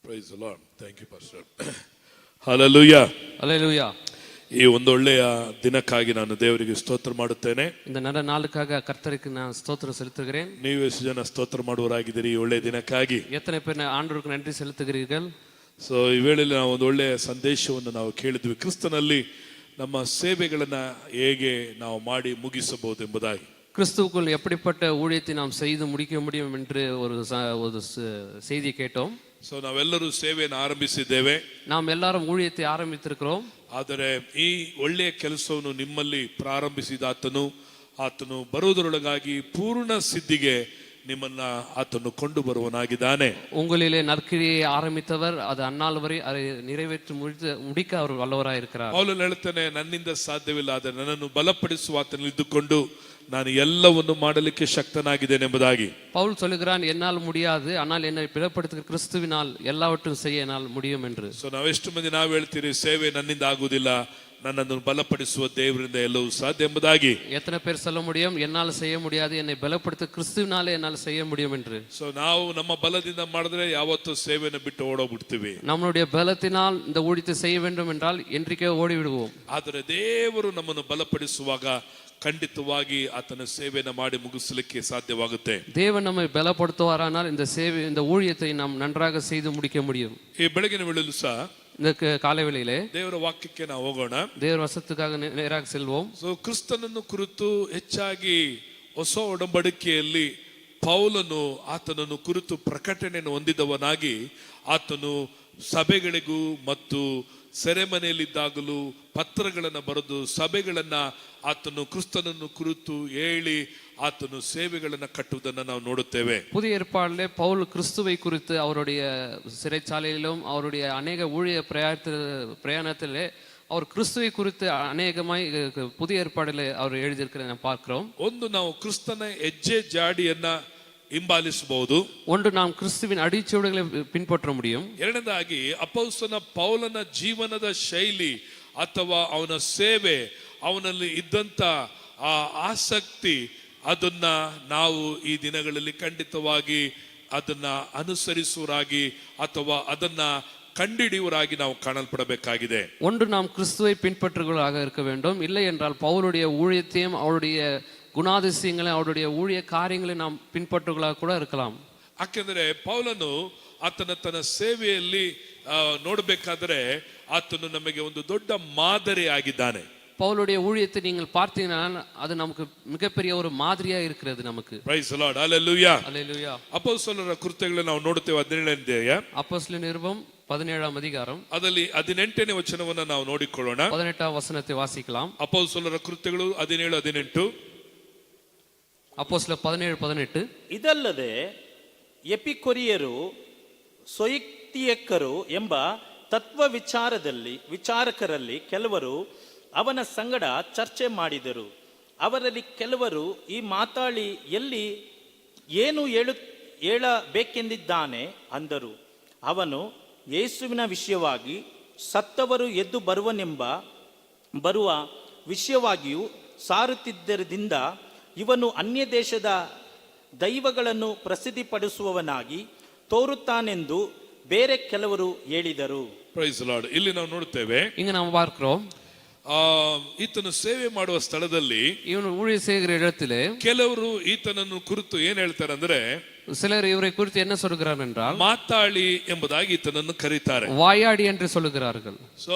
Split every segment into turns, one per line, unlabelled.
Praise the Lord. Thank you, Pastor. Hallelujah.
Hallelujah.
ಈ ಒಂದು ಒಳ್ಳೆಯ ದಿನಕ್ಕಾಗಿ ನಾನು ದೇವರಿಗೆ ಸ್ತೋತ್ರ ಮಾಡುತ್ತೇನೆ.
இந்த நல்ல நாளுக்காக கர்த்தருக்கு நான் ஸ்தோத்திரம் செலுத்துகிறேன்.
ನೀವು ಎಷ್ಟು ಜನ ಸ್ತೋತ್ರ ಮಾಡುವರಾಗಿದ್ದೀರಿ ಈ ಒಳ್ಳೆಯ ದಿನಕ್ಕಾಗಿ?
எத்தனை பேர் ஆண்டவருக்கு நன்றி செலுத்துகிறீர்கள்?
ಸೊ ಈ ವೇಳೆಯಲ್ಲಿ ನಾವು ಒಂದು ಒಳ್ಳೆಯ ಸಂದೇಶವನ್ನು ನಾವು ಕೇಳಿದ್ವಿ. ಕ್ರಿಸ್ತನಲ್ಲಿ ನಮ್ಮ ಸೇವೆಗಳನ್ನ ಹೇಗೆ ನಾವು ಮಾಡಿ ಮುಗಿಸಬಹುದು ಎಂಬುದಾಗಿ.
கிறிஸ்துவுக்குள் எப்படிப்பட்ட ஊழியத்தை நாம் செய்து முடிக்க முடியும் என்று ஒரு செய்தி கேட்டோம்.
ಸೊ ನಾವೆಲ್ಲರೂ ಸೇವೆಯನ್ನು ಆರಂಭಿಸಿದ್ದೇವೆ.
நாம் எல்லாரும் ஊழியத்தை ஆரம்பித்திருக்கிறோம்.
ಆದರೆ ಈ ಒಳ್ಳೆಯ ಕೆಲಸವನ್ನು ನಿಮ್ಮಲ್ಲಿ ಪ್ರಾರಂಭಿಸಿದ ಆತನು ಬರುವುದರೊಳಗಾಗಿ ಪೂರ್ಣ ಸಿದ್ಧಿಗೆ ನಿಮ್ಮನ್ನ ಆತನು ಕೊಂಡು ಬರುವನಾಗಿದ್ದಾನೆ.
உங்களிலே நற்கிரியை ஆரம்பித்தவர் அது அந்நாள் வரை அதை நிறைவேற்றி முடிக்க அவர் வல்லவராயிருக்கிறார்.
ಪೌಲನು ಹೇಳ್ತಾನೆ, ನನ್ನಿಂದ ಸಾಧ್ಯವಿಲ್ಲ, ಆದರೆ ನನ್ನನ್ನು ಬಲಪಡಿಸುವ ಆತನಲ್ಲಿ ಇದ್ದುಕೊಂಡು ನಾನು ಎಲ್ಲವನ್ನು ಮಾಡಲಿಕ್ಕೆ ಶಕ್ತನಾಗಿದ್ದೇನೆ ಎಂಬುದಾಗಿ.
பவுல் சொல்லுகிறான், என்னால் முடியாது, ஆனால் என்னை பலப்படுத்துகிற கிறிஸ்துவினால் எல்லாவற்றையும் செய்ய என்னால் முடியும் என்று.
ಸೊ ನಾವೆಷ್ಟು ಮಂದಿ ನಾವು ಹೇಳ್ತೀರಿ, ಸೇವೆ ನನ್ನಿಂದ ಆಗುವುದಿಲ್ಲ, ನನ್ನನ್ನು ಬಲಪಡಿಸುವ ದೇವರಿಂದ ಎಲ್ಲವೂ ಸಾಧ್ಯ ಎಂಬುದಾಗಿ.
எத்தனை பேர் சொல்ல முடியும், என்னால் செய்ய முடியாது, என்னை பலப்படுத்த கிறிஸ்துவினாலே என்னால் செய்ய முடியும் என்று.
ಸೊ ನಾವು ನಮ್ಮ ಬಲದಿಂದ ಮಾಡಿದ್ರೆ ಯಾವತ್ತೂ ಸೇವೆಯನ್ನು ಬಿಟ್ಟು ಓಡೋಗ್ಬಿಡ್ತೀವಿ.
நம்மளுடைய பலத்தினால் இந்த ஊழியத்தை செய்ய வேண்டும் என்றால் என்றைக்கே ஓடிவிடுவோம்.
ಆದರೆ ದೇವರು ನಮ್ಮನ್ನು ಬಲಪಡಿಸುವಾಗ ಖಂಡಿತವಾಗಿ ಆತನ ಸೇವೆಯನ್ನು ಮಾಡಿ ಮುಗಿಸಲಿಕ್ಕೆ ಸಾಧ್ಯವಾಗುತ್ತೆ.
தேவன் நம்மை பலப்படுத்துவாரானால் இந்த ஊழியத்தை நாம் நன்றாக செய்து முடிக்க முடியும்.
ಈ ಬೆಳಗಿನ ವೇಳೆಯಲ್ಲೂ ಸಹ
இந்த காலை வேளையிலே
ದೇವರ ವಾಕ್ಯಕ್ಕೆ ನಾವು ಹೋಗೋಣ.
ದೇವರ ವಚನಕ್ಕಾಗ ನೇರಾಗ செல்வோம்.
ಸೊ ಕ್ರಿಸ್ತನನ್ನು ಕುರಿತು ಹೆಚ್ಚಾಗಿ ಹೊಸ ಒಡಂಬಡಿಕೆಯಲ್ಲಿ ಪೌಲನು ಆತನನ್ನು ಕುರಿತು ಪ್ರಕಟಣೆಯನ್ನು ಹೊಂದಿದವನಾಗಿ ಆತನು ಸಭೆಗಳಿಗೂ ಮತ್ತು ಸೆರೆಮನೆಯಲ್ಲಿದ್ದಾಗಲೂ ಪತ್ರಗಳನ್ನು ಬರೆದು ಸಭೆಗಳನ್ನ ಆತನು ಕ್ರಿಸ್ತನನ್ನು ಕುರಿತು ಹೇಳಿ ಆತನು ಸೇವೆಗಳನ್ನು ಕಟ್ಟುವುದನ್ನು ನಾವು ನೋಡುತ್ತೇವೆ.
புதிய ஏற்பாட்டிலே பவுல் கிறிஸ்துவை குறித்து அவருடைய சிறைச்சாலையிலும் அவருடைய அநேக ஊழிய பிரயாணத்திலே அவர் கிறிஸ்துவை குறித்து அநேகமாய் புதிய ஏற்பாடிலே அவர் எழுதியிருக்கிறதை நாம் பார்க்கிறோம்.
ಒಂದು ನಾವು ಕ್ರಿಸ್ತನ ಹೆಜ್ಜೆ ಜಾಡಿಯನ್ನ ಹಿಂಬಾಲಿಸಬಹುದು.
ஒன்று நாம் கிறிஸ்துவின் அடிச்சுவடுகளை பின்பற்ற முடியும்.
ಎರಡನೇದಾಗಿ ಅಪೊಸ್ತಲನ ಪೌಲನ ಜೀವನದ ಶೈಲಿ ಅಥವಾ ಅವನ ಸೇವೆ, ಅವನಲ್ಲಿ ಇದ್ದಂತ ಆ ಆಸಕ್ತಿ, ಅದನ್ನ ನಾವು ಈ ದಿನಗಳಲ್ಲಿ ಖಂಡಿತವಾಗಿ ಅದನ್ನ ಅನುಸರಿಸುವರಾಗಿ ಅಥವಾ ಅದನ್ನ ಕಂಡಿಡಿಯುವರಾಗಿ ನಾವು ಕಾಣಲ್ಪಡಬೇಕಾಗಿದೆ.
ஒன்று நாம் கிறிஸ்துவை பின்பற்றுவர்களாக இருக்க வேண்டும். இல்லை என்றால் பவுலுடைய ஊழியத்தையும் அவருடைய ಗುಣಾதிசயங்களை அவருடைய ஊழிய காரியங்களை நாம் பின்பற்றுவர்களாக கூட இருக்கலாம்.
ಯಾಕೆಂದ್ರೆ ಪೌಲನು ತನ್ನ ಸೇವೆಯಲ್ಲಿ ನೋಡಬೇಕಾದ್ರೆ ಆತನು ನಮಗೆ ಒಂದು ದೊಡ್ಡ ಮಾದರಿ ಆಗಿದ್ದಾನೆ.
பவுலுடைய ஊழியத்தை நீங்கள் பார்த்தீங்கன்னா அது நமக்கு மிகப்பெரிய ஒரு மாதிரியா இருக்கிறது நமக்கு.
Praise the lord. Hallelujah.
Hallelujah.
ಅಪೊಸ್ತಲರ ಕೃತ್ಯಗಳನ್ನು ನಾವು ನೋಡುತ್ತೇವೆ. 17ನೇ ಅಧ್ಯಾಯ
ಅಪೊಸ್ತಲರ நிருபம் 17ஆம் அதிகாரம்
ಅದರಲ್ಲಿ 18ನೇ ವಚನವನ್ನು ನಾವು ನೋಡಿಕೊಳ್ಳೋಣ.
18ஆம் வசனத்தை வாசிக்கலாம்.
ಅಪೊಸ್ತಲರ ಕೃತ್ಯಗಳು 17:18.
ಅಪೊಸ್ತಲ 17:18.
ಇದಲ್ಲದೆ ಎಪಿಕೊರಿಯರು ಸೊಯಿಕ್ತಿಯಕ್ಕರು ಎಂಬ ತತ್ವ ವಿಚಾರಕರಲ್ಲಿ ಕೆಲವರು ಅವನ ಸಂಗಡ ಚರ್ಚೆ ಮಾಡಿದರು. ಅವರಲ್ಲಿ ಕೆಲವರು ಈ ಮಾತಾಳಿ ಎಲ್ಲಿ ಏನು ಹೇಳಬೇಕೆಂದಿದ್ದಾನೆ ಅಂದರು. ಅವನು ಯೇಸುವಿನ ವಿಷಯವಾಗಿ ಸತ್ತವರು ಎದ್ದು ಬರುವ ವಿಷಯವಾಗಿಯೂ ಸಾರುತ್ತಿದ್ದರಿಂದ ಇವನು ಅನ್ಯ ದೇಶದ ದೈವಗಳನ್ನು ಪ್ರಸಿದ್ಧಿಪಡಿಸುವವನಾಗಿ ತೋರುತ್ತಾನೆಂದು ಬೇರೆ ಕೆಲವರು ಹೇಳಿದರು.
Praise the Lord. ಇಲ್ಲಿ ನಾವು ನೋಡುತ್ತೇವೆ,
இங்க நாம் பார்க்கிறோம்,
ಈತನು ಸೇವೆ ಮಾಡುವ ಸ್ಥಳದಲ್ಲಿ
ಇವನು ஊழிய செய்கிற இடத்திலே
ಕೆಲವರು ಈತನನ್ನು ಕುರಿತು ಏನ್ ಹೇಳ್ತಾರೆ ಅಂದ್ರೆ,
சிலர் இவரை குறித்து என்ன சொல்கிறார்கள் என்றால்
ಮಾತಾಳಿ ಎಂಬುದಾಗಿ ಈತನನ್ನು ಕರೀತಾರೆ.
வாயாடி என்று சொல்லுகிறார்கள்.
ಸೊ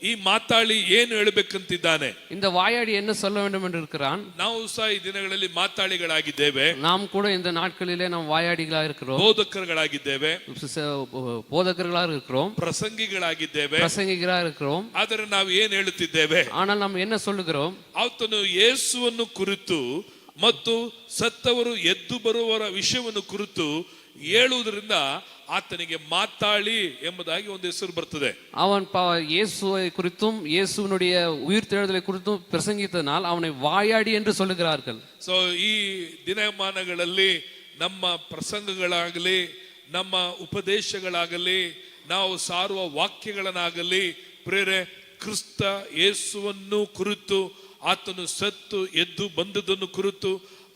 ಈ ಮಾತಾಳಿ ಏನು ಹೇಳಬೇಕಂತಿದ್ದಾನೆ,
இந்த வாயாடி என்ன சொல்ல வேண்டும் என்று இருக்கிறான்.
ನಾವು ಸಹ ಈ ದಿನಗಳಲ್ಲಿ ಮಾತಾಳಿಗಳಾಗಿದ್ದೇವೆ.
நாம் கூட இந்த நாட்களிலே நாம் வாயாடிகளாக இருக்கிறோம்,
ಬೋಧಕರುಗಳಾಗಿದ್ದೇವೆ,
போதகர்களாக இருக்கிறோம்,
ಪ್ರಸಂಗಿಗಳಾಗಿದ್ದೇವೆ,
இருக்கிறோம்.
ಆದರೆ ನಾವು ಏನ್ ಹೇಳುತ್ತಿದ್ದೇವೆ,
ஆனால் நாம் என்ன சொல்லுகிறோம்,
ಆತನು ಯೇಸುವನ್ನು ಕುರಿತು ಮತ್ತು ಸತ್ತವರು ಎದ್ದು ಬರುವವರ ವಿಷಯವನ್ನು ಕುರಿತು ಹೇಳುವುದರಿಂದ ಆತನಿಗೆ ಮಾತಾಳಿ ಎಂಬುದಾಗಿ ಒಂದು ಹೆಸರು ಬರ್ತದೆ.
அவன் இயேசுவை குறித்தும் இயேசுவினுடைய உயிர்த்தெழுதலை குறித்தும் பிரசங்கித்ததனால் அவனை வாயாடி என்று சொல்லுகிறார்கள்.
ಸೊ ಈ ದಿನಮಾನಗಳಲ್ಲಿ ನಮ್ಮ ಪ್ರಸಂಗಗಳಾಗಲಿ, ನಮ್ಮ ಉಪದೇಶಗಳಾಗಲಿ, ನಾವು ಸಾರುವ ವಾಕ್ಯಗಳನ್ನಾಗಲಿ ಪ್ರೇರೆ ಕ್ರಿಸ್ತ ಯೇಸುವನ್ನು ಕುರಿತು, ಆತನು ಸತ್ತು ಎದ್ದು ಬಂದದನ್ನು ಕುರಿತು,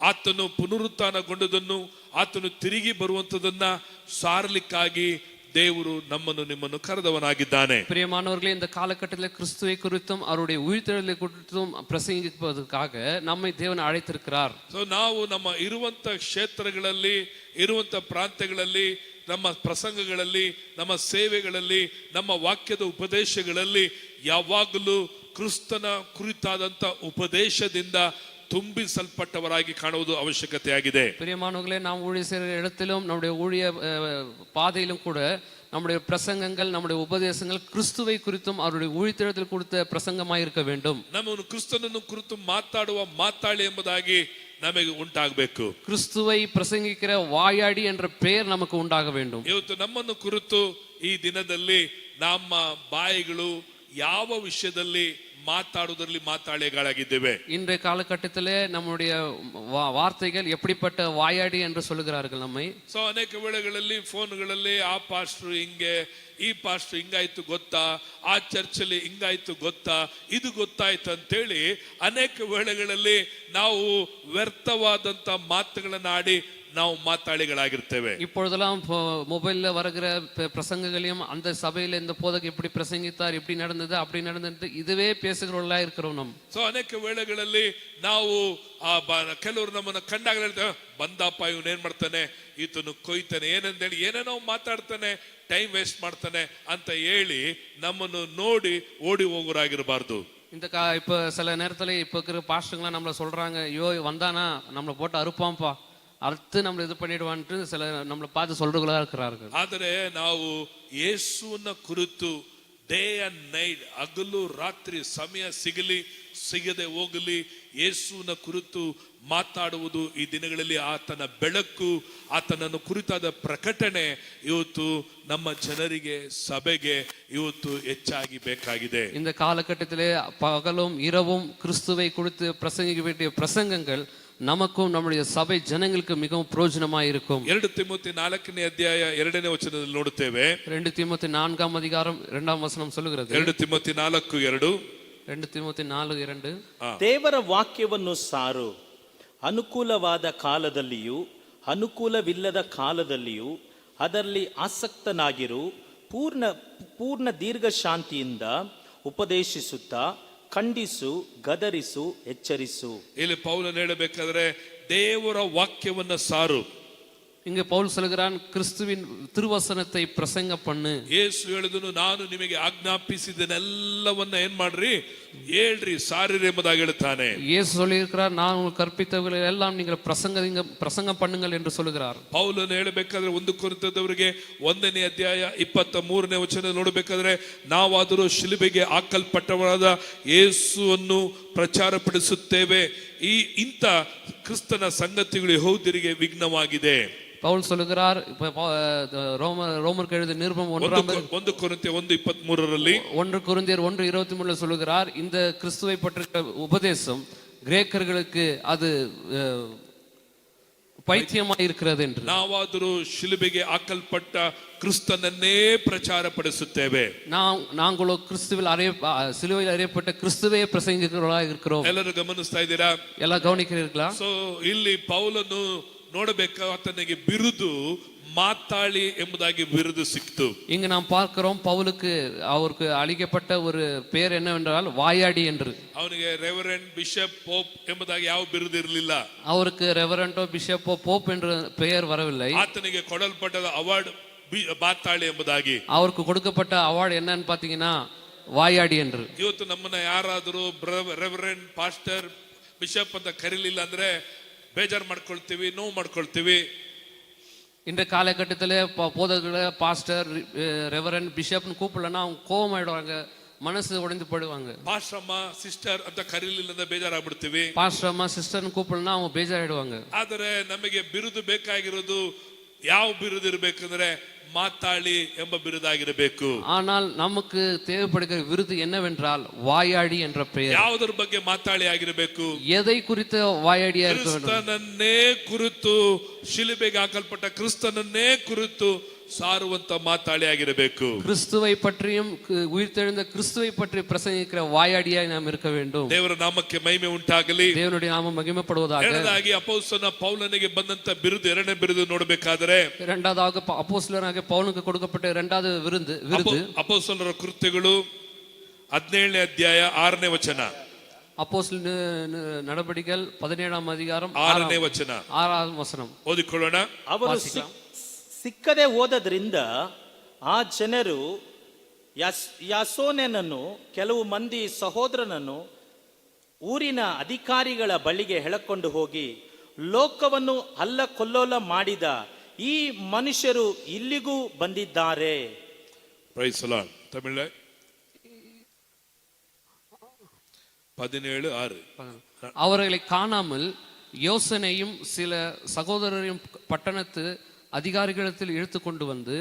ಆತನು ಪುನರುತ್ಥಾನಗೊಂಡದನ್ನು, ಆತನು ತಿರುಗಿ ಬರುವಂಥದ್ದನ್ನ ಸಾರಲಿಕ್ಕಾಗಿ ದೇವರು ನಮ್ಮನ್ನು ನಿಮ್ಮನ್ನು ಕರೆದವನಾಗಿದ್ದಾನೆ.
பிரியமானவர்களே, இந்த காலகட்டத்தில் கிறிஸ்துவை குறித்தும் அவருடைய உயிர்த்தெழுதலை குறித்தும் பிரசங்கிப்பதற்காக நம்மை தேவன் அழைத்திருக்கிறார்.
ಸೊ ನಾವು ನಮ್ಮ ಇರುವಂತ ಕ್ಷೇತ್ರಗಳಲ್ಲಿ, ಇರುವಂತ ಪ್ರಾಂತ್ಯಗಳಲ್ಲಿ, ನಮ್ಮ ಪ್ರಸಂಗಗಳಲ್ಲಿ, ನಮ್ಮ ಸೇವೆಗಳಲ್ಲಿ, ನಮ್ಮ ವಾಕ್ಯದ ಉಪದೇಶಗಳಲ್ಲಿ ಯಾವಾಗಲೂ ಕ್ರಿಸ್ತನ ಕುರಿತಾದಂತ ಉಪದೇಶದಿಂದ ತುಂಬಿಸಲ್ಪಟ್ಟವರಾಗಿ ಕಾಣುವುದು ಅವಶ್ಯಕತೆಯಾಗಿದೆ.
பிரியமானவர்களே, நாம் ஊழிய செய்கிற இடத்திலும் நம்முடைய ஊழிய பாதையிலும் கூட நம்முடைய பிரசங்கங்கள், நம்முடைய உபதேசங்கள் கிறிஸ்துவை குறித்தும் அவருடைய உயிர்த்தெழுதல் கொடுத்த பிரசங்கமாய் இருக்க வேண்டும்.
ನಮ್ಮನ್ನು ಕ್ರಿಸ್ತನನ್ನು ಕುರಿತು ಮಾತಾಡುವ ಮಾತಾಳಿ ಎಂಬುದಾಗಿ ನಮಗೆ ಉಂಟಾಗಬೇಕು.
கிறிஸ்துவை பிரசங்கிக்கிற வாயாடி என்ற பெயர் நமக்கு உண்டாக வேண்டும்.
ಇವತ್ತು ನಮ್ಮನ್ನು ಕುರಿತು ಈ ದಿನದಲ್ಲಿ ನಮ್ಮ ಬಾಯಿಗಳು ಯಾವ ವಿಷಯದಲ್ಲಿ ಮಾತಾಡುವುದರಲ್ಲಿ ಮಾತಾಳಿಗಳಾಗಿದ್ದೇವೆ.
இன்றைய காலகட்டத்திலே நம்முடைய வார்த்தைகள் எப்படிப்பட்ட வாயாடி என்று சொல்லுகிறார்கள் நம்மை.
ಸೊ ಅನೇಕ ವೇಳೆಗಳಲ್ಲಿ ಫೋನ್ಗಳಲ್ಲಿ ಆ ಪಾಸ್ಟರ್ ಹಿಂಗೆ, ಈ ಪಾಸ್ಟರ್ ಹಿಂಗಾಯ್ತು ಗೊತ್ತಾ, ಆ ಚರ್ಚಲ್ಲಿ ಹಿಂಗಾಯ್ತು ಗೊತ್ತಾ, ಇದು ಗೊತ್ತಾಯ್ತು ಅಂತೇಳಿ ಅನೇಕ ವೇಳೆಗಳಲ್ಲಿ ನಾವು ವ್ಯರ್ಥವಾದಂತ ಮಾತುಗಳನ್ನ ಆಡಿ ನಾವು ಮಾತಾಳಿಗಳಾಗಿರ್ತೇವೆ.
இப்பொழுதெல்லாம் மொபைல்ல வருகிற பிரசங்கங்களையும், அந்த சபையில இந்த போதகர் இப்படி பிரசங்கித்தார், இப்படி நடந்தது, அப்படி நடந்தது, இதுவே பேசுகிறவர்களா இருக்கிறோம் நம்ம.
ಸೊ ಅನೇಕ ವೇಳೆಗಳಲ್ಲಿ ನಾವು ಕೆಲವರು ನಮ್ಮನ್ನ ಕಂಡಾಗ ಹೇಳ್ತೇವೆ, ಬಂದಪ್ಪ ಇವನು ಏನ್ ಮಾಡ್ತಾನೆ, ಈತನು ಕೊಯ್ತಾನೆ, ಏನಂದೇಳಿ ಏನೇನೋ ಮಾತಾಡ್ತಾನೆ, ಟೈಮ್ ವೇಸ್ಟ್ ಮಾಡ್ತಾನೆ ಅಂತ ಹೇಳಿ ನಮ್ಮನ್ನು ನೋಡಿ ಓಡಿ ಹೋಗೋರಾಗಿರಬಾರ್ದು.
இந்த இப்ப சில நேரத்துல இப்ப இருக்கிற பாஸ்டர்லாம் நம்மள சொல்றாங்க, ஐயோ வந்தானா நம்மளை போட்டு அறுப்பாம்பா, அறுத்து நம்மளை இது பண்ணிடுவான்ட்டு சில நம்மளை பார்த்து சொல்றவங்களா இருக்கிறார்கள்.
ಆದರೆ ನಾವು ಯೇಸುವನ್ನ ಕುರಿತು ಡೇ ಅಂಡ್ ನೈಟ್, ಹಗಲು ರಾತ್ರಿ ಸಮಯ ಸಿಗದೆ ಹೋಗಲಿ ಯೇಸುವಿನ ಕುರಿತು ಮಾತಾಡುವುದು ಈ ದಿನಗಳಲ್ಲಿ ಆತನ ಬೆಳಕು, ಆತನನ್ನು ಕುರಿತಾದ ಪ್ರಕಟಣೆ ಇವತ್ತು ನಮ್ಮ ಜನರಿಗೆ, ಸಭೆಗೆ ಇವತ್ತು ಹೆಚ್ಚಾಗಿ ಬೇಕಾಗಿದೆ.
இந்த காலகட்டத்திலே பகலும் இரவும் கிறிஸ்துவை குறித்து பிரசங்கிக்க வேண்டிய பிரசங்கங்கள் நமக்கும் நம்முடைய சபை ஜனங்களுக்கு மிகவும் பிரயோஜனமாய் இருக்கும்.
2 ತಿಮೋಥಿ 4ನೇ ಅಧ್ಯಾಯ 2ನೇ ವಚನದಲ್ಲಿ ನೋಡುತ್ತೇವೆ.
2 தீமோத்தேயு 4ஆம் அதிகாரம் 2ஆம் வசனம் சொல்லுகிறது.
2 ತಿಮೋಥಿ 4:2.
2 தீமோத்தேயு 4:2.
ದೇವರ ವಾಕ್ಯವನ್ನು ಸಾರು, ಅನುಕೂಲವಾದ ಕಾಲದಲ್ಲಿಯೂ ಅನುಕೂಲವಿಲ್ಲದ ಕಾಲದಲ್ಲಿಯೂ ಅದರಲ್ಲಿ ಆಸಕ್ತನಾಗಿರು, ಪೂರ್ಣ ದೀರ್ಘ ಶಾಂತಿಯಿಂದ ಉಪದೇಶಿಸುತ್ತಾ ಖಂಡಿಸು, ಗದರಿಸು, ಎಚ್ಚರಿಸು.
ಇಲ್ಲಿ ಪೌಲನು ಹೇಳಬೇಕಾದ್ರೆ ದೇವರ ವಾಕ್ಯವನ್ನ ಸಾರು.
இங்க பவுல் சொல்கிறான், கிறிஸ்துவின் திருவசனத்தை பிரசங்க பண்ணு.
ಯೇಸು ಹೇಳಿದನು, ನಾನು ನಿಮಗೆ ಆಜ್ಞಾಪಿಸಿದನೆಲ್ಲವನ್ನ ಏನ್ ಮಾಡ್ರಿ, ಹೇಳ್ರಿ, ಸಾರಿರಿ ಎಂಬುದಾಗಿ ಹೇಳ್ತಾನೆ.
இயேசு சொல்லியிருக்கிறார், நான் உங்களுக்கு கற்பித்தவைகளை எல்லாம் நீங்கள் பிரசங்கம் பண்ணுங்கள் என்று சொல்லுகிறார்.
ಪೌಲನು ಹೇಳಬೇಕಾದ್ರೆ 1 ಕೊರಿಂಥದವರಿಗೆ 1ನೇ ಅಧ್ಯಾಯ 23ನೇ ವಚನ ನೋಡಬೇಕಾದ್ರೆ, ನಾವಾದರೂ ಶಿಲುಬೆಗೆ ಹಾಕಲ್ಪಟ್ಟವರಾದ ಯೇಸುವನ್ನು ಪ್ರಚಾರಪಡಿಸುತ್ತೇವೆ, ಇಂಥ ಕ್ರಿಸ್ತನ ಸಂಗತಿಗಳು ಯೆಹೂದ್ಯರಿಗೆ ವಿಘ್ನವಾಗಿದೆ.
பவுல் சொல்லுகிறார், ரோமருக்கு எழுதிய நிருபம்
1 கொரிந்தியர் 1:23
1 கொரிந்தியர் 1:23 சொல்லுகிறார், இந்த கிறிஸ்துவை பற்றிய உபதேசம் கிரேக்கர்களுக்கு அது பைத்தியமாய் இருக்கிறது என்று.
ನಾವಾದರೂ ಶಿಲುಬೆಗೆ ಹಾಕಲ್ಪಟ್ಟ ಕ್ರಿಸ್ತನನ್ನೇ ಪ್ರಚಾರಪಡಿಸುತ್ತೇವೆ.
நாங்களோ சிலுவையில் அறையப்பட்ட கிறிஸ்துவே பிரசங்கிக்கிறவர்களாக இருக்கிறோம்.
ಎಲ್ಲರೂ ಗಮನಿಸ್ತಾ ಇದ್ದೀರಾ?
எல்லாம் கவனிக்கிறீர்களா?
ಸೊ ಇಲ್ಲಿ ಪೌಲನು ನೋಡಬೇಕು, ಆತನಿಗೆ ಬಿರುದು ಮಾತಾಳಿ ಎಂಬುದಾಗಿ ಬಿರುದು ಸಿಕ್ತು.
இங்க நாம் பார்க்கிறோம், பவுலுக்கு அவருக்கு அளிக்கப்பட்ட ஒரு பெயர் என்னவென்றால் வாயாடி என்று.
ಅವನಿಗೆ ರೆವರೆಂಡ್, ಬಿಷಪ್, ಪೋಪ್ ಎಂಬುದಾಗಿ ಯಾವ ಬಿರುದು ಇರಲಿಲ್ಲ.
அவருக்கு ரெவரண்டோ, பிஷப்போ, போப் என்ற பெயர் வரவில்லை.
ಆತನಿಗೆ ಕೊಡಲ್ಪಟ್ಟ ಅವಾರ್ಡ್ ಮಾತಾಳಿ ಎಂಬುದಾಗಿ.
அவருக்கு கொடுக்கப்பட்ட அவார்டு என்னன்னு பாத்தீங்கன்னா வாயாடி என்று.
ಇವತ್ತು ನಮ್ಮನ್ನ ಯಾರಾದರೂ ರೆವರೆಂಡ್, ಪಾಸ್ಟರ್, ಬಿಷಪ್ ಅಂತ ಕರೀಲಿಲ್ಲ ಅಂದ್ರೆ ಬೇಜಾರು ಮಾಡ್ಕೊಳ್ತೀವಿ, ನೋವು ಮಾಡ್ಕೊಳ್ತೀವಿ.
இந்த காலகட்டத்தில் போதகர்களை பாஸ்டர், ரெவரண்ட், பிஷப்னு கூப்பிடலன்னா அவங்க கோபம் ஆயிடுவாங்க, மனசு உடைந்து போயிடுவாங்க.
ಪಾಸ್ಟರ್ ಅಮ್ಮ, ಸಿಸ್ಟರ್ ಅಂತ ಕರೀಲಿಲ್ಲ ಅಂದ್ರೆ ಬೇಜಾರಾಗ್ಬಿಡ್ತೀವಿ.
பாஸ்டர் அம்மா, சிஸ்டர்னு கூப்பிடலன்னா அவங்க ಬೇಜಾರಾயிடுவாங்க.
ಆದರೆ ನಮಗೆ ಬಿರುದು ಬೇಕಾಗಿರೋದು ಯಾವ ಬಿರುದು ಇರಬೇಕಂದ್ರೆ ಮಾತಾಳಿ ಎಂಬ ಬಿರುದಾಗಿರಬೇಕು.
ஆனால் நமக்கு தேவைப்படுகிற விருது என்னவென்றால் வாயாடி என்ற பெயர்.
ಯಾವುದರ ಬಗ್ಗೆ ಮಾತಾಳಿ ಆಗಿರಬೇಕು?
எதை குறித்து வாயாடியா இருக்க வேண்டும்?
ಕ್ರಿಸ್ತನನ್ನೇ ಕುರಿತು, ಶಿಲುಬೆಗೆ ಹಾಕಲ್ಪಟ್ಟ ಕ್ರಿಸ್ತನನ್ನೇ ಕುರಿತು ಸಾರುವಂತ ಮಾತಾಳಿಯಾಗಿರಬೇಕು.
கிறிஸ்துவை பற்றியும் உயிர்த்தெழுந்த கிறிஸ்துவை பற்றி பிரசங்கிக்கிற வாயாடியாய் நாம் இருக்க வேண்டும்.
ದೇವರ ನಾಮಕ್ಕೆ ಮಹಿಮೆ ಉಂಟಾಗಲಿ.
தேவனுடைய நாமம் மகிமைப்படுவதாக.
ಎರಡನೇದಾಗಿ ಅಪೊಸ್ತಲನ ಪೌಲನಿಗೆ ಬಂದಂತ ಬಿರುದು, ಎರಡನೇ ಬಿರುದು ನೋಡಬೇಕಾದರೆ,
இரண்டாவதாக அப்போஸ்தலனாகிய பவுலுக்கு கொடுக்கப்பட்ட இரண்டாவது விருது
ಅಪೊಸ್ತಲರ ಕೃತ್ಯಗಳು 17ನೇ ಅಧ್ಯಾಯ 6ನೇ ವಚನ.
அப்போஸ்தல நடபடிகள் 17ஆம் அதிகாரம்
6ನೇ ವಚನ
6ஆம் வசனம்
ಓದಿಕೊಳ್ಳೋಣ.
ಅವರು ಸಿಕ್ಕದೆ ಹೋದದ್ರಿಂದ ಆ ಜನರು ಯಾಸೋನನನ್ನು ಕೆಲವು ಮಂದಿ ಸಹೋದರನನ್ನು ಊರಿನ ಅಧಿಕಾರಿಗಳ ಬಳಿಗೆ ಎಳಕೊಂಡು ಹೋಗಿ, ಲೋಕವನ್ನು ಅಲ್ಲಕೊಲ್ಲೋಲ ಮಾಡಿದ ಈ ಮನುಷ್ಯರು ಇಲ್ಲಿಗೂ ಬಂದಿದ್ದಾರೆ.
Praise the lord. ತಮಿಳು 17:6.
அவர்களை காணாமல் யோசனையும் சில சகோதரரையும் பட்டணத்து அதிகாரிகளிடத்தில் இழுத்து கொண்டு வந்து,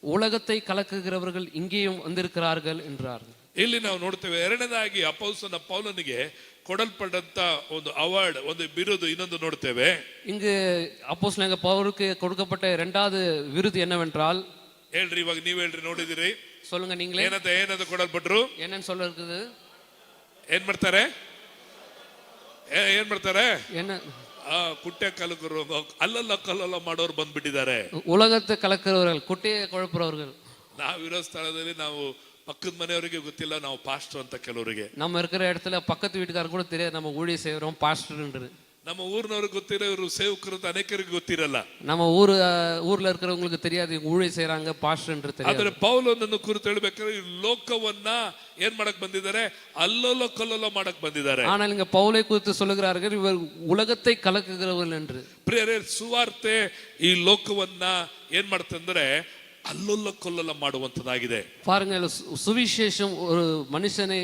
உலகத்தை கலக்குகிறவர்கள் இங்கேயும் வந்திருக்கிறார்கள் என்றார்கள்.
ಇಲ್ಲಿ ನಾವು ನೋಡ್ತೇವೆ, ಎರಡನೇದಾಗಿ ಅಪೊಸ್ತಲನ ಪೌಲನಿಗೆ ಕೊಡಲ್ಪಟ್ಟಂತ ಒಂದು ಅವಾರ್ಡ್, ಒಂದು ಬಿರುದು ಇನ್ನೊಂದು ನೋಡ್ತೇವೆ.
இங்கு அப்போஸ்தலனாகிய பவுலுக்கு கொடுக்கப்பட்ட இரண்டாவது விருது என்னவென்றால்,
ಹೇಳ್ರಿ, ಇವಾಗ ನೀವ್ ಹೇಳ್ರಿ, ನೋಡಿದಿರಿ,
சொல்லுங்க நீங்களே.
ಏನಂತ ಕೊಡಲ್ಪಟ್ರು?
என்னன்னு சொல்ல இருக்குது?
ಏನ್ ಮಾಡ್ತಾರೆ?
என்ன?
ಕುಟ್ಟೆ ಕಲಕರು, ಅಲ್ಲಲ್ಲ ಕಲ್ಲಲ್ಲ ಮಾಡೋರು ಬಂದ್ಬಿಟ್ಟಿದ್ದಾರೆ.
உலகத்தை கலக்கிறவர்கள், குட்டையை குழப்புறவர்கள்.
ನಾವಿರೋ ಸ್ಥಳದಲ್ಲಿ ನಾವು ಪಕ್ಕದ ಮನೆಯವರಿಗೆ ಗೊತ್ತಿಲ್ಲ ನಾವು ಪಾಸ್ಟರ್ ಅಂತ, ಕೆಲವರಿಗೆ
நம்ம இருக்கிற இடத்துல பக்கத்து வீட்டுக்காரர் கூட தெரியாது நம்ம ஊழிய செய்யறோம் பாஸ்டர்ன்றது.
ನಮ್ಮ ಊರಿನವ್ರಿಗೆ ಗೊತ್ತಿರೋ, ಇವರು ಸೇವಕರು ಅಂತ ಅನೇಕರಿಗೆ ಗೊತ್ತಿರಲ್ಲ.
நம்ம ஊர்ல இருக்கிறவங்களுக்கு தெரியாது ஊழிய செய்யறாங்க பாஸ்டர்ன்றது தெரியாது.
ಆದ್ರೆ ಪೌಲನನ್ನು ಕುರಿತು ಹೇಳ್ಬೇಕಾದ್ರೆ ಈ ಲೋಕವನ್ನ ಏನ್ ಮಾಡಕ್ ಬಂದಿದ್ದಾರೆ? ಅಲ್ಲೋಲ ಕಲ್ಲೋಲ ಮಾಡಕ್ ಬಂದಿದ್ದಾರೆ.
ஆனால் இங்க பவுலை குறித்து சொல்லுகிறார்கள், இவர் உலகத்தை கலக்குகிறவர்கள் என்று.
ಪ್ರಿಯರೇ, ಸುವಾರ್ತೆ ಈ ಲೋಕವನ್ನ ಏನ್ ಮಾಡ್ತಂದ್ರೆ ಅಲ್ಲೋಲ ಕೊಲ್ಲೋಲ ಮಾಡುವಂತದಾಗಿದೆ.
பாருங்க, சுவிசேஷம் ஒரு மனுஷனை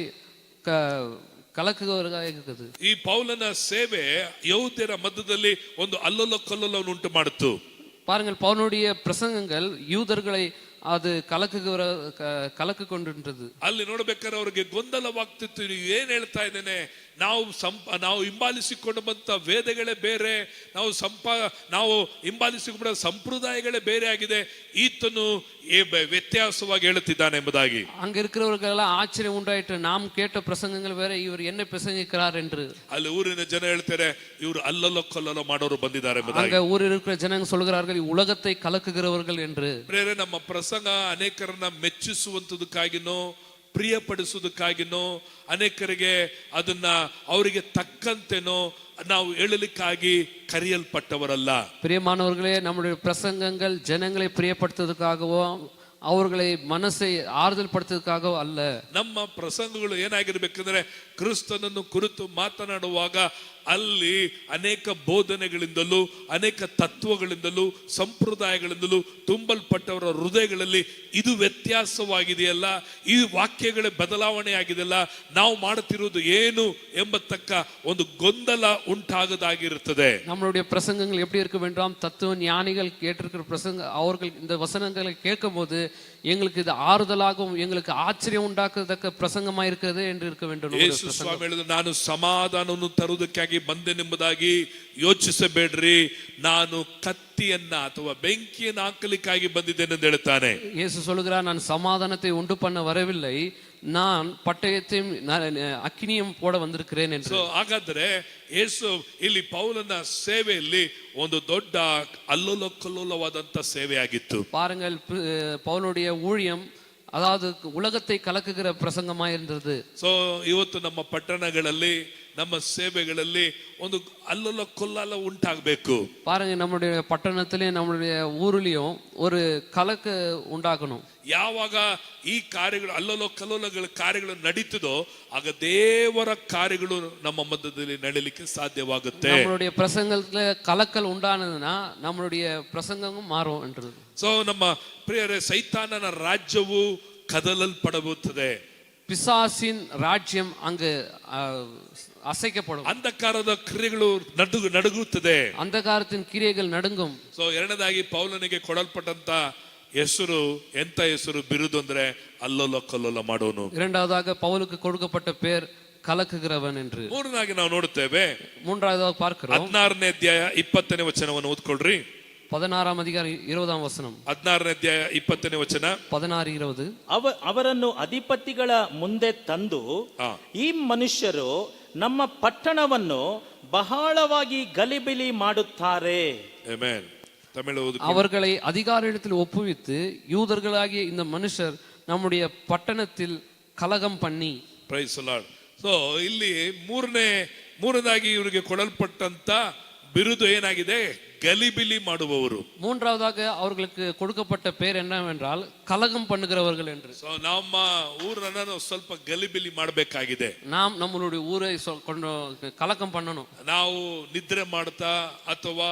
ಕಲಕುವವರಾಗಿ இருக்குது.
ಈ ಪೌಲನ ಸೇವೆ ಯಹೂದ್ಯರ ಮಧ್ಯದಲ್ಲಿ ಒಂದು ಅಲ್ಲೋಲ ಕಲ್ಲೋಲವನ್ನು ಉಂಟು ಮಾಡಿತು.
பாருங்கள், பவுலுடைய பிரசங்கங்கள் யூதர்களை ಅದು ಕಲಕು ಕೊಂಡಿರುತ್ತದೆ.
ಅಲ್ಲಿ ನೋಡ್ಬೇಕಾದ್ರೆ ಅವ್ರಿಗೆ ಗೊಂದಲವಾಗ್ತಿತ್ತು, ಏನ್ ಹೇಳ್ತಾ ಇದ್ದೇನೆ, ನಾವು ಹಿಂಬಾಲಿಸಿಕೊಂಡು ಬಂತ ವೇದಗಳೇ ಬೇರೆ, ನಾವು ಹಿಂಬಾಲಿಸಿಕೊಂಡ ಸಂಪ್ರದಾಯಗಳೇ ಬೇರೆ ಆಗಿದೆ, ಈತನು ವ್ಯತ್ಯಾಸವಾಗಿ ಹೇಳುತ್ತಿದ್ದಾನೆ ಎಂಬುದಾಗಿ.
அங்க இருக்கிறவர்களெல்லாம் ஆச்சரியம் உண்டாயிற்று, நாம் கேட்ட பிரசங்கங்கள் வேற, இவர் என்ன பிரசங்கிக்கிறார் என்று.
ಅಲ್ಲಿ ಊರಿನ ಜನ ಹೇಳ್ತಾರೆ, ಇವರು ಅಲ್ಲಲ್ಲ ಕಲ್ಲಲ್ಲ ಮಾಡೋರು ಬಂದಿದ್ದಾರೆ ಎಂಬುದಾಗಿ.
அங்க ஊரில் இருக்கிற ஜனங்க சொல்கிறார்கள், உலகத்தை கலக்குகிறவர்கள் என்று.
ಪ್ರೇರೆ, ನಮ್ಮ ಪ್ರಸಂಗ ಅನೇಕರನ್ನ ಮೆಚ್ಚಿಸುವಂತದಕ್ಕಾಗಿನೋ ಪ್ರಿಯಪಡಿಸುವುದಕ್ಕಾಗಿನೋ ಅನೇಕರಿಗೆ ಅದನ್ನ ಅವರಿಗೆ ತಕ್ಕಂತೆನೋ ನಾವು ಹೇಳಲಿಕ್ಕಾಗಿ ಕರೆಯಲ್ಪಟ್ಟವರಲ್ಲ.
பிரியமானவர்களே, நம்முடைய பிரசங்கங்கள் ஜனங்களை பிரியப்படுத்துவதற்காகவோ அவர்களை மனசை ஆறுதல் ಪಡಿಸುವುದಕ್ಕಾಗೋ ಅಲ್ಲ.
ನಮ್ಮ ಪ್ರಸಂಗಗಳು ಏನಾಗಿರ್ಬೇಕಂದ್ರೆ ಕ್ರಿಸ್ತನನ್ನು ಕುರಿತು ಮಾತನಾಡುವಾಗ ಅಲ್ಲಿ ಅನೇಕ ಬೋಧನೆಗಳಿಂದಲೂ ಅನೇಕ ತತ್ವಗಳಿಂದಲೂ ಸಂಪ್ರದಾಯಗಳಿಂದಲೂ ತುಂಬಲ್ಪಟ್ಟವರ ಹೃದಯಗಳಲ್ಲಿ ಇದು ವ್ಯತ್ಯಾಸವಾಗಿದೆಯಲ್ಲ, ಈ ವಾಕ್ಯಗಳ ಬದಲಾವಣೆ ಆಗಿದೆಯಲ್ಲ, ನಾವು ಮಾಡುತ್ತಿರುವುದು ಏನು ಎಂಬತಕ್ಕ ಒಂದು ಗೊಂದಲ ಉಂಟಾಗದಾಗಿರುತ್ತದೆ.
நம்மளுடைய பிரசங்கங்கள் எப்படி இருக்க வேண்டும்? தத்துவ ஞானிகள் கேட்டிருக்கிற பிரசங்க, அவர்கள் இந்த வசனங்களை கேட்கும்போது எங்களுக்கு இது ஆறுதலாகவும் எங்களுக்கு ஆச்சரியம் ಉಂಟಾಗತಕ್ಕ ಪ್ರಸಂಗമായി இருக்கிறது என்று இருக்க வேண்டும்.
ಯೇಸು ಸ್ವಾಮಿ ಹೇಳಿದ್ರು, ನಾನು ಸಮಾಧಾನವನ್ನು ತರುವುದಕ್ಕಾಗಿ ಬಂದೆನೆಂಬುದಾಗಿ ಯೋಚಿಸಬೇಡ್ರಿ, ನಾನು ಕತ್ತಿಯನ್ನ ಅಥವಾ ಬೆಂಕಿಯನ್ನು ಹಾಕಲಿಕ್ಕಾಗಿ ಬಂದಿದ್ದೇನೆ ಎಂದು ಹೇಳ್ತಾನೆ.
ಯೇಸು சொல்லுகிறார், நான் சமாதானத்தை உண்டு பண்ண வரவில்லை, நான் பட்டயத்தையும் ಅಗ್ನಿಯಂ போட வந்திருக்கிறேன் என்று.
ಹಾಗಾದ್ರೆ ಯೇಸು ಇಲ್ಲಿ ಪೌಲನ ಸೇವೆಯಲ್ಲಿ ಒಂದು ದೊಡ್ಡ ಅಲ್ಲೋಲ ಕಲ್ಲೋಲವಾದಂತ ಸೇವೆಯಾಗಿತ್ತು.
பாருங்கள், பவுலுடைய ஊழியம் அதாவது உலகத்தை கலக்குகிற பிரசங்கமா இருந்தது. சோ
ಇವತ್ತು ನಮ್ಮ ಪಟ್ಟಣಗಳಲ್ಲಿ ನಮ್ಮ ಸೇವೆಗಳಲ್ಲಿ ಒಂದು ಅಲ್ಲೋಲ ಕೊಲ್ಲೋಲ ಉಂಟಾಗಬೇಕು.
பாருங்க, நம்முடைய பட்டணத்திலே நம்முடைய ஊரிலேயும் ஒரு கலக்கு உண்டாகணும்.
ಯಾವಾಗ ಈ ಕಾರ್ಯಗಳು ಅಲ್ಲೋಲ ಕಲ್ಲೋಲಗಳ ಕಾರ್ಯಗಳು ನಡೀತದೋ ಆಗ ದೇವರ ಕಾರ್ಯಗಳು ನಮ್ಮ ಮಧ್ಯದಲ್ಲಿ ನಡೀಲಿಕ್ಕೆ ಸಾಧ್ಯವಾಗುತ್ತೆ.
நம்மளுடைய பிரசங்கத்துல கலக்கல் உண்டானதுன்னா நம்மளுடைய பிரசங்கமும் மாறும் என்று.
ಸೊ ನಮ್ಮ ಪ್ರಿಯರೇ, ಸೈತಾನನ ರಾಜ್ಯವು ಕದಲಲ್ಪಡಬಹುದು.
பிசாசின் ராஜ்யம் அங்கு அசைக்கப்படும்.
ಅಂಧಕಾರದ ಕ್ರಿಯೆಗಳು ನಡುಗುತ್ತದೆ.
ಅಂಧಕಾರத்தின் கிரியைகள் நடுங்கும்.
ಸೊ ಎರಡನೇದಾಗಿ ಪೌಲನಿಗೆ ಕೊಡಲ್ಪಟ್ಟಂತ ಹೆಸರು ಎಂತ ಹೆಸರು, ಬಿರುದು ಅಂದ್ರೆ ಅಲ್ಲೋಲ ಕಲ್ಲೋಲ ಮಾಡೋನು.
இரண்டாவதாக பவுலுக்கு கொடுக்கப்பட்ட பேர் கலக்குகிறவன் என்று.
ಮೂರನೇದಾಗಿ ನಾವು ನೋಡುತ್ತೇವೆ,
மூன்றாவதாக பார்க்கிறோம்,
16ನೇ ಅಧ್ಯಾಯ 20ನೇ ವಚನವನ್ನು ಓದ್ಕೊಳ್ರಿ.
16ஆம் அதிகாரம் 20ஆம் வசனம்.
16ನೇ ಅಧ್ಯಾಯ 20ನೇ ವಚನ.
16:20.
ಅವರನ್ನು ಅಧಿಪತಿಗಳ ಮುಂದೆ ತಂದು, ಈ ಮನುಷ್ಯರು ನಮ್ಮ ಪಟ್ಟಣವನ್ನು ಬಹಳವಾಗಿ ಗಲಿಬಿಲಿ ಮಾಡುತ್ತಾರೆ.
ಆಮೆನ್. ತಮಿಳು ಓದು.
அவர்களை அதிகாரியிடத்தில் ஒப்புவித்து, யூதர்களாகிய இந்த மனுஷர் நம்முடைய பட்டணத்தில் கலகம் பண்ணி.
Price the lord. ಸೊ ಇಲ್ಲಿ ಮೂರನೇದಾಗಿ ಇವರಿಗೆ ಕೊಡಲ್ಪಟ್ಟಂತ ಬಿರುದು ಏನಾಗಿದೆ? ಗಲಿಬಿಲಿ ಮಾಡುವವರು.
மூன்றாவதாக அவர்களுக்கு கொடுக்கப்பட்ட பேர் என்னவென்றால் கலகம் பண்ணுகிறவர்கள் என்று.
ಸೊ ನಮ್ಮ ಊರನ್ನ ನಾವು ಸ್ವಲ್ಪ ಗಲಿಬಿಲಿ ಮಾಡಬೇಕಾಗಿದೆ.
நாம் நம்மளுடைய ஊரை ಕೊಂಡು கலகம் பண்ணணும்.
ನಾವು ನಿದ್ರೆ ಮಾಡ್ತಾ ಅಥವಾ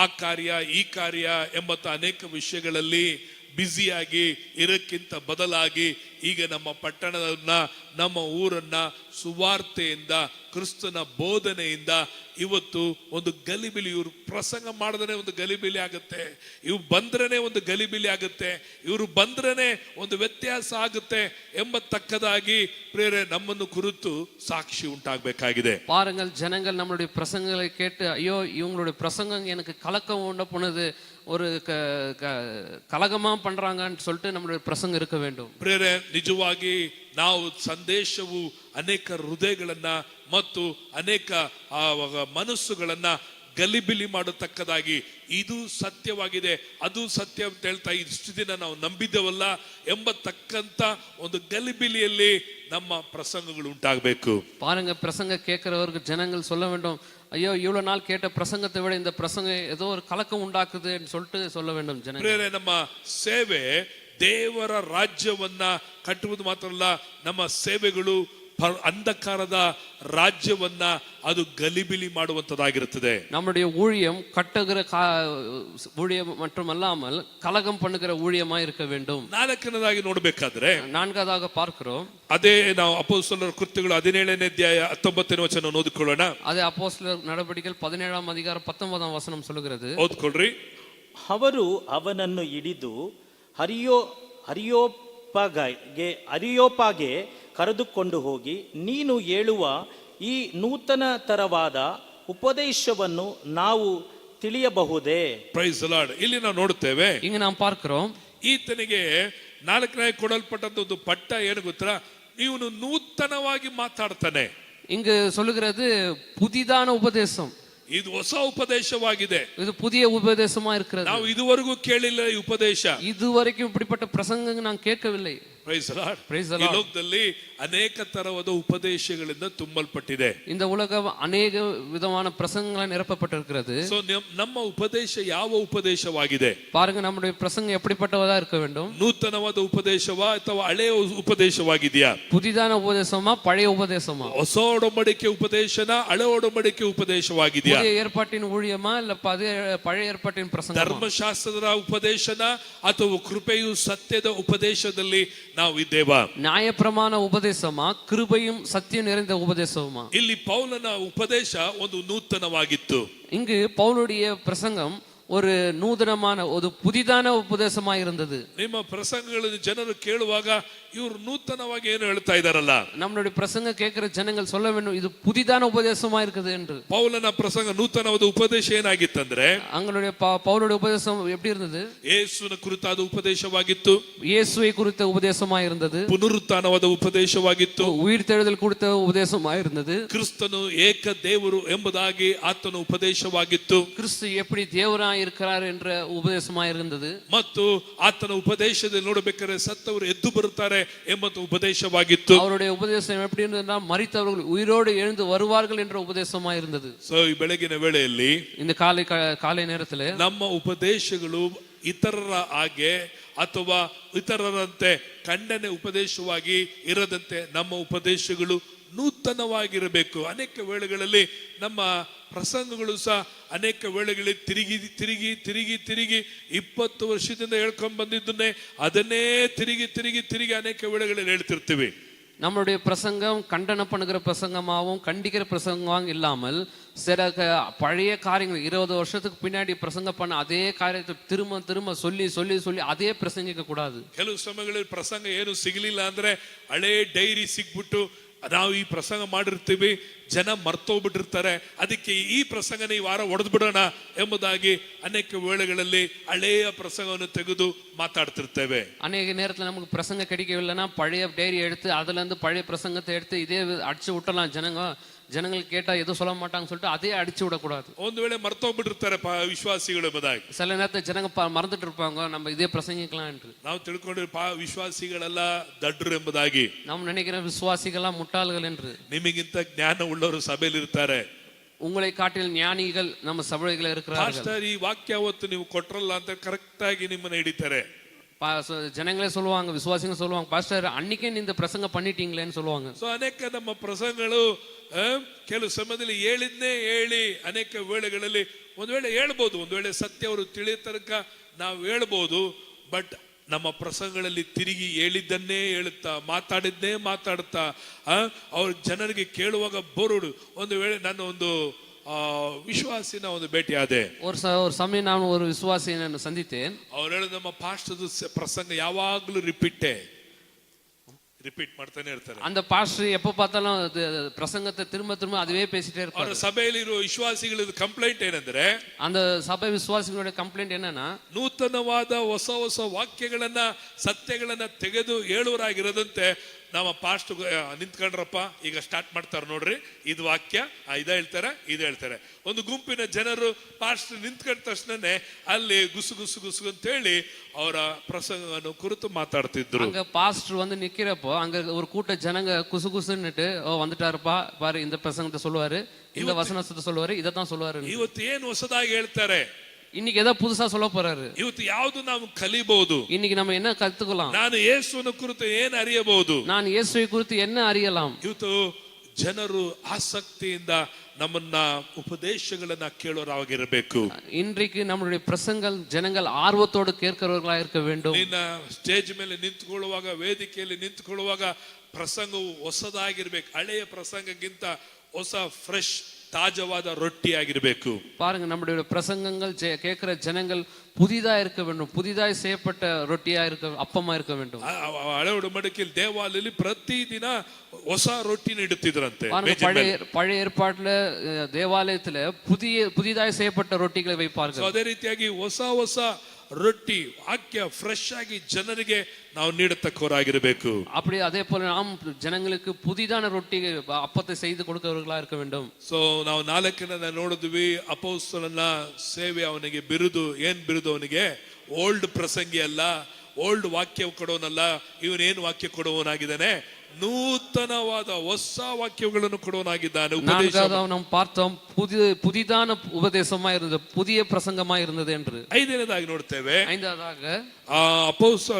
ಆ ಕಾರ್ಯ ಈ ಕಾರ್ಯ ಎಂಬಂತ ಅನೇಕ ವಿಷಯಗಳಲ್ಲಿ ಬ್ಯುಸಿಯಾಗಿ ಇರಕ್ಕಿಂತ ಬದಲಾಗಿ ಈಗ ನಮ್ಮ ಪಟ್ಟಣದನ್ನ, ನಮ್ಮ ಊರನ್ನ ಸುವಾರ್ತೆಯಿಂದ, ಕ್ರಿಸ್ತನ ಬೋಧನೆಯಿಂದ ಇವತ್ತು ಒಂದು ಗಲಿಬಿಲಿ, ಇವರು ಪ್ರಸಂಗ ಮಾಡಿದ್ರೆ ಒಂದು ಗಲಿಬಿಲಿ ಆಗುತ್ತೆ, ಇವ್ರು ಬಂದ್ರೇನೆ ಒಂದು ಗಲಿಬಿಲಿ ಆಗುತ್ತೆ, ಇವರು ಬಂದ್ರೇನೆ ಒಂದು ವ್ಯತ್ಯಾಸ ಆಗುತ್ತೆ ಎಂಬತಕ್ಕದಾಗಿ ಪ್ರೇರೆ ನಮ್ಮನ್ನು ಕುರಿತು ಸಾಕ್ಷಿ ಉಂಟಾಗಬೇಕಾಗಿದೆ.
பாருங்கள், ஜனங்கள் நம்மளுடைய பிரசங்களை கேட்டு, ஐயோ இவங்களுடைய பிரசங்கம் எனக்கு கலக்கம் உண்ட போனது, ஒரு கலகமா பண்றாங்கன்னு சொல்லிட்டு நம்மளுடைய பிரசங்கம் இருக்க வேண்டும்.
ಪ್ರೇರೆ ನಿಜವಾಗಿ ನಾವು ಸಂದೇಶವು ಅನೇಕ ಹೃದಯಗಳನ್ನ ಮತ್ತು ಅನೇಕ ಮನಸ್ಸುಗಳನ್ನ ಗಲಿಬಿಲಿ ಮಾಡತಕ್ಕದಾಗಿ, ಇದು ಸತ್ಯವಾಗಿದೆ, ಅದು ಸತ್ಯ ಅಂತ ಹೇಳ್ತಾ ಇಷ್ಟು ದಿನ ನಾವು ನಂಬಿದ್ದವಲ್ಲ ಎಂಬತಕ್ಕಂತ ಒಂದು ಗಲಿಬಿಲಿಯಲ್ಲಿ ನಮ್ಮ ಪ್ರಸಂಗಗಳು ಉಂಟಾಗಬೇಕು.
பாருங்க, பிரசங்க கேட்கிறவருக்கு ஜனங்கள் சொல்ல வேண்டும், ஐயோ இவ்வளவு நாள் கேட்ட பிரசங்கத்தை விட இந்த பிரசங்கம் ஏதோ ஒரு கலக்கம் உண்டாக்குதுன்னு சொல்லிட்டு சொல்ல வேண்டும் ஜனங்கள்.
ನಮ್ಮ ಸೇವೆ ದೇವರ ರಾಜ್ಯವನ್ನ ಕಟ್ಟುವುದು ಮಾತ್ರ ಅಲ್ಲ, ನಮ್ಮ ಸೇವೆಗಳು ಅಂಧಕಾರದ ರಾಜ್ಯವನ್ನ ಅದು ಗಲಿಬಿಲಿ ಮಾಡುವಂತದಾಗಿರುತ್ತದೆ.
நம்முடைய ஊழியம் கட்டுகிற ஊழியம் மட்டுமல்லாமல் கலகம் பண்ணுகிற ஊழியமா இருக்க வேண்டும்.
ನಾಲ್ಕನೇದಾಗಿ ನೋಡಬೇಕಾದ್ರೆ,
நான்காவதாக பார்க்கிறோம்,
ಅದೇ ನಾವು ಅಪೊಸ್ತಲರ ಕೃತ್ಯಗಳು 17ನೇ ಅಧ್ಯಾಯ 19ನೇ ವಚನ ಓದಿಕೊಳ್ಳೋಣ.
ಅದೇ ಅಪೊಸ್ತಲರ ನಡೆಬಡಿಕೆಗಳು 17ಆம் அதிகாரம் 19ಆம் ವಚನ சொல்லுகிறது.
ಓದ್ಕೊಳ್ರಿ.
ಅವರು ಅವನನ್ನು ಹಿಡಿದು ಅರಿಯೋಪಾಗೆ ಕರೆದುಕೊಂಡು ಹೋಗಿ, ನೀನು ಹೇಳುವ ಈ ನೂತನ ತರವಾದ ಉಪದೇಶವನ್ನು ನಾವು ತಿಳಿಯಬಹುದೇ?
Praise the Lord. ಇಲ್ಲಿ ನಾವು ನೋಡುತ್ತೇವೆ,
இங்க நாம் பார்க்கிறோம்,
ಈತನಿಗೆ ನಾಲ್ಕನೇ ಕೊಡಲ್ಪಟ್ಟಂತ ಒಂದು ಪಟ್ಟ ಏನು ಗೊತ್ತಾ? ಇವನು ನೂತನವಾಗಿ ಮಾತಾಡ್ತಾನೆ.
இங்கு சொல்லுகிறது புதிதான உபதேசம்.
ಇದು ಹೊಸ ಉಪದೇಶವಾಗಿದೆ,
இது புதிய உபதேசமா இருக்கிறது.
ನಾವು ಇದುವರೆಗೂ ಕೇಳಿಲ್ಲ ಈ ಉಪದೇಶ.
இதுவரைக்கும் இப்படிப்பட்ட பிரசங்கங்கள் நான் கேட்கவில்லை.
Praise the Lord.
Praise the
ಈ
Lord.
ಲೋಕದಲ್ಲಿ ಅನೇಕ ತರವಾದ ಉಪದೇಶಗಳಿಂದ ತುಂಬಲ್ಪಟ್ಟಿದೆ.
இந்த உலகம் ಅನೇಕ ವಿಧವಾದ பிரசங்கங்களால் நிரப்பப்பட்டிருக்கிறது.
ಸೊ ನಮ್ಮ ಉಪದೇಶ ಯಾವ ಉಪದೇಶವಾಗಿದೆ?
பாருங்க, நம்முடைய பிரசங்கம் எப்படிப்பட்டதா இருக்க வேண்டும்?
ನೂತನವಾದ ಉಪದೇಶವಾ ಅಥವಾ ಹಳೆಯ ಉಪದೇಶವಾಗಿದೆಯಾ?
புதிதான உபதேசமா, பழைய உபதேசமா?
ಹೊಸ ಒಡಂಬಡಿಕೆ ಉಪದೇಶನ, ಹಳೆ ಒಡಂಬಡಿಕೆ ಉಪದೇಶವಾಗಿದೆಯಾ?
புதிய ஏற்பாட்டின் ஊழியமா, இல்ல பழைய ஏற்பாட்டின் பிரசங்கமா?
ಧರ್ಮಶಾಸ್ತ್ರದ ಉಪದೇಶನ ಅಥವಾ ಕೃಪೆಯು ಸತ್ಯದ ಉಪದೇಶದಲ್ಲಿ ನಾವು ಇದ್ದೇವಾ?
ನ್ಯಾಯಪ್ರಮಾಣ ಉಪದೇಶமா, கிருபையும் சத்தியம் நிறைந்த உபதேசமா?
ಇಲ್ಲಿ ಪೌಲನ ಉಪದೇಶ ಒಂದು ನೂತನವಾಗಿತ್ತು.
இங்கு பவுலுடைய பிரசங்கம் ஒரு நூதனமான, ஒரு புதிதான உபதேசமா இருந்தது.
ನಿಮ್ಮ ಪ್ರಸಂಗಗಳನ್ನು ಜನರು ಕೇಳುವಾಗ ಇವರು ನೂತನವಾಗಿ ಏನು ಹೇಳ್ತಾ ಇದಾರಲ್ಲ,
நம்மளுடைய பிரசங்க கேட்கிற ஜனங்கள் சொல்ல வேண்டும், இது புதிதான உபதேசமா இருக்குது என்று.
ಪೌಲನ ಪ್ರಸಂಗ ನೂತನವಾದ ಉಪದೇಶ ಏನಾಗಿತ್ತಂದ್ರೆ,
அவங்களுடைய பவுலுடைய உபதேசம் எப்படி இருந்தது?
ಯೇಸುವಿನ ಕುರಿತಾದ ಉಪದೇಶವಾಗಿತ್ತು,
இயேசுவை குறித்த உபதேசமா இருந்தது,
ಪುನರುತ್ಥಾನವಾದ ಉಪದೇಶವಾಗಿತ್ತು,
உயிர்த்தெழுதல் குறித்த உபதேசமா இருந்தது,
ಕ್ರಿಸ್ತನು ಏಕ ದೇವರು ಎಂಬುದಾಗಿ ಆತನ ಉಪದೇಶವಾಗಿತ್ತು,
கிறிஸ்து எப்படி தேவராய் இருக்கிறார் என்ற உபதேசமா இருந்தது,
ಮತ್ತು ಆತನ ಉಪದೇಶದಲ್ಲಿ ನೋಡಬೇಕಾದ್ರೆ ಸತ್ತವರು ಎದ್ದು ಬರುತ್ತಾರೆ ಎಂಬ ಉಪದೇಶವಾಗಿತ್ತು.
அவருடைய உபதேசம் எப்படி இருந்ததுன்னா, மரித்தவர்கள் உயிரோடு எழுந்து வருவார்கள் என்ற உபதேசமா இருந்தது.
ಸೊ ಈ ಬೆಳಗಿನ ವೇಳೆಯಲ್ಲಿ
இந்த காலை நேரத்தில்
ನಮ್ಮ ಉಪದೇಶಗಳು ಇತರರ ಹಾಗೆ ಅಥವಾ ಇತರರಂತೆ ಖಂಡನೆ ಉಪದೇಶವಾಗಿ ಇರದಂತೆ ನಮ್ಮ ಉಪದೇಶಗಳು ನೂತನವಾಗಿರಬೇಕು. ಅನೇಕ ವೇಳೆಗಳಲ್ಲಿ ನಮ್ಮ ಪ್ರಸಂಗಗಳು ಸಹ ಅನೇಕ ವೇಳೆಗಳಲ್ಲಿ ತಿರುಗಿ 20 ವರ್ಷದಿಂದ ಹೇಳ್ಕೊಂಡ್ ಬಂದಿದ್ದನ್ನೇ ಅದನ್ನೇ ತಿರುಗಿ ಅನೇಕ ವೇಳೆಗಳಲ್ಲಿ ಹೇಳ್ತಿರ್ತೀವಿ.
நம்மளுடைய பிரசங்கம் கண்டன பண்ணுகிற பிரசங்கமாகவும் கண்டிக்கிற பிரசங்கமாகவும் இல்லாமல் சில பழைய காரியங்கள் 20 வருஷத்துக்கு பின்னாடி பிரசங்கம் பண்ண அதே காரியத்தை திரும்ப சொல்லி அதே பிரசங்கிக்க கூடாது.
ಕೆಲವು ಸಮಯಗಳಲ್ಲಿ ಪ್ರಸಂಗ ಏನು ಸಿಗಲಿಲ್ಲ ಅಂದ್ರೆ ಹಳೆ ಡೈರಿ ಸಿಕ್ಬಿಟ್ಟು ನಾವು ಈ ಪ್ರಸಂಗ ಮಾಡಿರ್ತೀವಿ, ಜನ ಮರ್ತೋಗ್ಬಿಟ್ಟಿರ್ತಾರೆ, ಅದಕ್ಕೆ ಈ ಪ್ರಸಂಗನ ಈ ವಾರ ಒಡೆದು ಬಿಡೋಣ ಎಂಬುದಾಗಿ ಅನೇಕ ವೇಳೆಗಳಲ್ಲಿ ಹಳೆಯ ಪ್ರಸಂಗವನ್ನು ತೆಗೆದು மாத்தாடுத்திருத்தேவே.
அநேக நேரத்தில் நமக்கு பிரசங்க கிடைக்கவில்லைன்னா பழைய டைரி எடுத்து அதுல இருந்து பழைய பிரசங்கத்தை எடுத்து இதே அடிச்சு விட்டலாம். ಜನங்களுக்கு கேட்டா எதுவும் சொல்ல மாட்டாங்கன்னு சொல்லிட்டு அதே அடிச்சு விடக்கூடாது. ಒಂದು ವೇಳೆ ಮರ್ತೋಗ್ಬಿಟ್ಟಿರ್ತಾರೆ ವಿಶ್ವಾಸಿಗಳು ಎಂಬುದಾಗಿ. சில நேரத்தில் ಜನங்க மறந்துட்டு இருப்பாங்க, நம்ம இதே பிரசங்கிக்கலாம் என்று. ನಾವು ತಿಳ್ಕೊಂಡಿರೋ ವಿಶ್ವಾಸಿಗಳೆಲ್ಲ ದಡ್ಡರು ಎಂಬುದಾಗಿ. ನಾವು நினைக்கிற விசுவாசிகளா முட்டாள்கள் என்று. ನಿಮಗಿಂತ ಜ್ಞಾನ ಉಳ್ಳವರು ಸಭೆಯಲ್ಲಿ ಇರ್ತಾರೆ. உங்களை காட்டில் ஞானிகள் ನಮ್ಮ ಸಭೆಗಳಲ್ಲಿ இருக்கிறார்கள். ಪಾಸ್ಟರ್ ಈ ವಾಕ್ಯ ಅವತ್ತು ನೀವು ಕೊಟ್ರಲ್ಲ ಅಂತ ಕರೆಕ್ಟ್ ಆಗಿ ನಿಮ್ಮನ್ನ ಹಿಡಿತಾರೆ. ಜನங்களே சொல்லுவாங்க, விசுவாசிங்க சொல்லுவாங்க, பாஸ்டர் அன்னைக்கே இந்த பிரசங்க பண்ணிட்டீங்களேன்னு சொல்லுவாங்க. ಸೋ ಅನೇಕ ನಮ್ಮ ಪ್ರಸಂಗಗಳು ಕೆಲವು ಸಮಯದಲ್ಲಿ ಹೇಳಿದ್ನೇ ಹೇಳಿ ಅನೇಕ ವೇಳೆಗಳಲ್ಲಿ ಒಂದು ವೇಳೆ ಹೇಳ್ಬೋದು, ಒಂದು ವೇಳೆ ಸತ್ಯ ಅವರು ತಿಳಿಯ ತನಕ ನಾವು ಹೇಳ್ಬೋದು. ಬಟ್ ನಮ್ಮ ಪ್ರಸಂಗಗಳಲ್ಲಿ ತಿರುಗಿ ಹೇಳಿದ್ದನ್ನೇ ಹೇಳುತ್ತಾ ಮಾತಾಡಿದ್ದೇ ಮಾತಾಡುತ್ತಾ ಅವ್ರ ಜನರಿಗೆ ಕೇಳುವಾಗ ಬೋರುಡು. ಒಂದು ವೇಳೆ ನನ್ನ ಒಂದು ವಿಶ್ವಾಸಿನ ಒಂದು ಭೇಟಿ ಆದೆ. ஒரு சமயம் நான் ஒரு விசுவாசியை நான் சந்தித்தேன். அவர் ಹೇಳಿದ ನಮ್ಮ ಪಾಸ್ಟರ್ ಪ್ರಸಂಗ ಯಾವಾಗಲೂ ರಿಪೀಟ್ ಮಾಡ್ತಾನೆ ಇರ್ತಾರೆ. அந்த பாஸ்டர் எப்ப பார்த்தாலும் பிரசங்கத்தை திரும்ப திரும்ப அதுவே பேசிட்டே இருப்பாரு. ಅವರ ಸಭೆಯಲ್ಲಿರುವ ವಿಶ್ವಾಸಿಗಳ ಕಂಪ್ಲೇಂಟ್ ಏನಂದ್ರೆ, அந்த ಸಭೆ ವಿಶ್ವಾಸಿಗಳ ಕಂಪ್ಲೇಂಟ್ ಏನன்னா, ನೂತನವಾದ ಹೊಸ ಹೊಸ ವಾಕ್ಯಗಳನ್ನ ಸತ್ಯಗಳನ್ನ ತೆಗೆದು ಹೇಳುವರಾಗಿರದಂತೆ ನಮ್ಮ ಪಾಸ್ಟ್ ನಿಂತ್ಕೊಂಡ್ರಪ್ಪ ಈಗ ಸ್ಟಾರ್ಟ್ ಮಾಡ್ತಾರೆ ನೋಡ್ರಿ, ಇದು ವಾಕ್ಯ ಇದ ಹೇಳ್ತಾರೆ, ಇದು ಹೇಳ್ತಾರೆ. ಒಂದು ಗುಂಪಿನ ಜನರು ಪಾಸ್ಟ್ ನಿಂತ್ಕೊಂಡ ತಕ್ಷಣನೇ ಅಲ್ಲಿ ಗುಸು ಗುಸು ಗುಸು ಅಂತ ಹೇಳಿ ಅವರ ಪ್ರಸಂಗವನ್ನು ಕುರಿತು ಮಾತಾಡ್ತಿದ್ರು. அங்க பாஸ்டர் வந்து நிக்கிறப்போ அங்க ஒரு கூட்ட ஜனங்க குசு குசுன்னுட்டு வந்துட்டாருப்பா பாரு, இந்த பிரசங்கத்தை சொல்லுவாரு, இந்த வசனத்தை சொல்லுவாரு, இதத்தான் சொல்லுவாரு. ಇವತ್ತು ಏನು ಹೊಸದಾಗಿ ಹೇಳ್ತಾರೆ, இன்னைக்கு ஏதோ புதுசா சொல்ல போறாரு. ಇವತ್ತು ಯಾವುದು ನಾವು ಕಲಿಬಹುದು, இன்னைக்கு நம்ம என்ன கத்துக்கலாம், ನಾನು ಯೇಸುವಿನ ಕುರಿತು ಏನು அறியಬಹುದು, நான் இயேசுவை குறித்து என்ன அறியலாம். ಇವತ್ತು ಜನರು ಆಸಕ್ತಿಯಿಂದ ನಮ್ಮನ್ನ ಉಪದೇಶಗಳನ್ನ ಕೇಳೋರಾಗಿರಬೇಕು. இன்றைக்கு நம்மளுடைய பிரசங்கள் ஜனங்கள் ஆர்வத்தோடு கேட்கிறவர்களாக இருக்க வேண்டும். ನಿನ್ನ ಸ್ಟೇಜ್ ಮೇಲೆ ನಿಂತುಕೊಳ್ಳುವಾಗ, ವೇದಿಕೆಯಲ್ಲಿ ನಿಂತುಕೊಳ್ಳುವಾಗ ಪ್ರಸಂಗವು ಹೊಸದಾಗಿರ್ಬೇಕು. ಹಳೆಯ ಪ್ರಸಂಗಕ್ಕಿಂತ ಹೊಸ ಫ್ರೆಶ್ தாஜவாத ரொட்டி ஆகிரಬೇಕು. பாருங்க, நம்முடைய பிரசங்கங்கள் கேட்கிற ஜனங்கள் புதிதா இருக்க வேண்டும், புதிதாய் செய்யப்பட்ட ரொட்டியா இருக்க, அப்பமா இருக்க வேண்டும். ಹಳೆ ಒಡಂಬಡಿಕೆಯಲ್ಲಿ ದೇವಾಲಯದಲ್ಲಿ ಪ್ರತಿದಿನ ಹೊಸ ರೊಟ್ಟಿನ ಇಡುತ್ತಿದ್ರಂತೆ. பழைய ஏற்பாட்டுல தேவாலயத்துல புதிதாய் செய்யப்பட்ட ரொட்டிகளை வைப்பார்கள். ಅದೇ ರೀತಿಯಾಗಿ ಹೊಸ ಹೊಸ ರೊಟ್ಟಿ ವಾಕ್ಯ ಫ್ರೆಶ್ ಆಗಿ ಜನರಿಗೆ ನಾವು ನೀಡತಕ್ಕವರಾಗಿರಬೇಕು. அப்படி அதே போல நாம் ಜನங்களுக்கு புதிதான ரொட்டி அப்பத்தை செய்து கொடுக்கிறவர்களா இருக்க வேண்டும். ಸೋ ನಾವು ನಾಲ್ಕನೇ ನೋಡಿದ್ವಿ, ಅಪೊಸ್ತಲನ ಸೇವೆ ಅವನಿಗೆ ಬಿರುದು. ಏನ್ ಬಿರುದು ಅವನಿಗೆ? ಓಲ್ಡ್ ಪ್ರಸಂಗಿ ಅಲ್ಲ, ಓಲ್ಡ್ ವಾಕ್ಯ ಕೊಡೋನಲ್ಲ, ಇವನೇನು ವಾಕ್ಯ ಕೊಡುವವನಾಗಿದ್ದಾನೆ, நூத்தனவாத ಹೊಸ ವಾಕ್ಯಗಳನ್ನು ಕೊಡುವನಾಗಿದ್ದಾನೆ. நாம் பார்த்தோம், புதிதான உபதேசமா இருந்தது, புதிய பிரசங்கமா இருந்தது என்று. ಐದನೇದಾಗಿ ನೋಡ್ತೇವೆ. ಐದನೇದಾಗ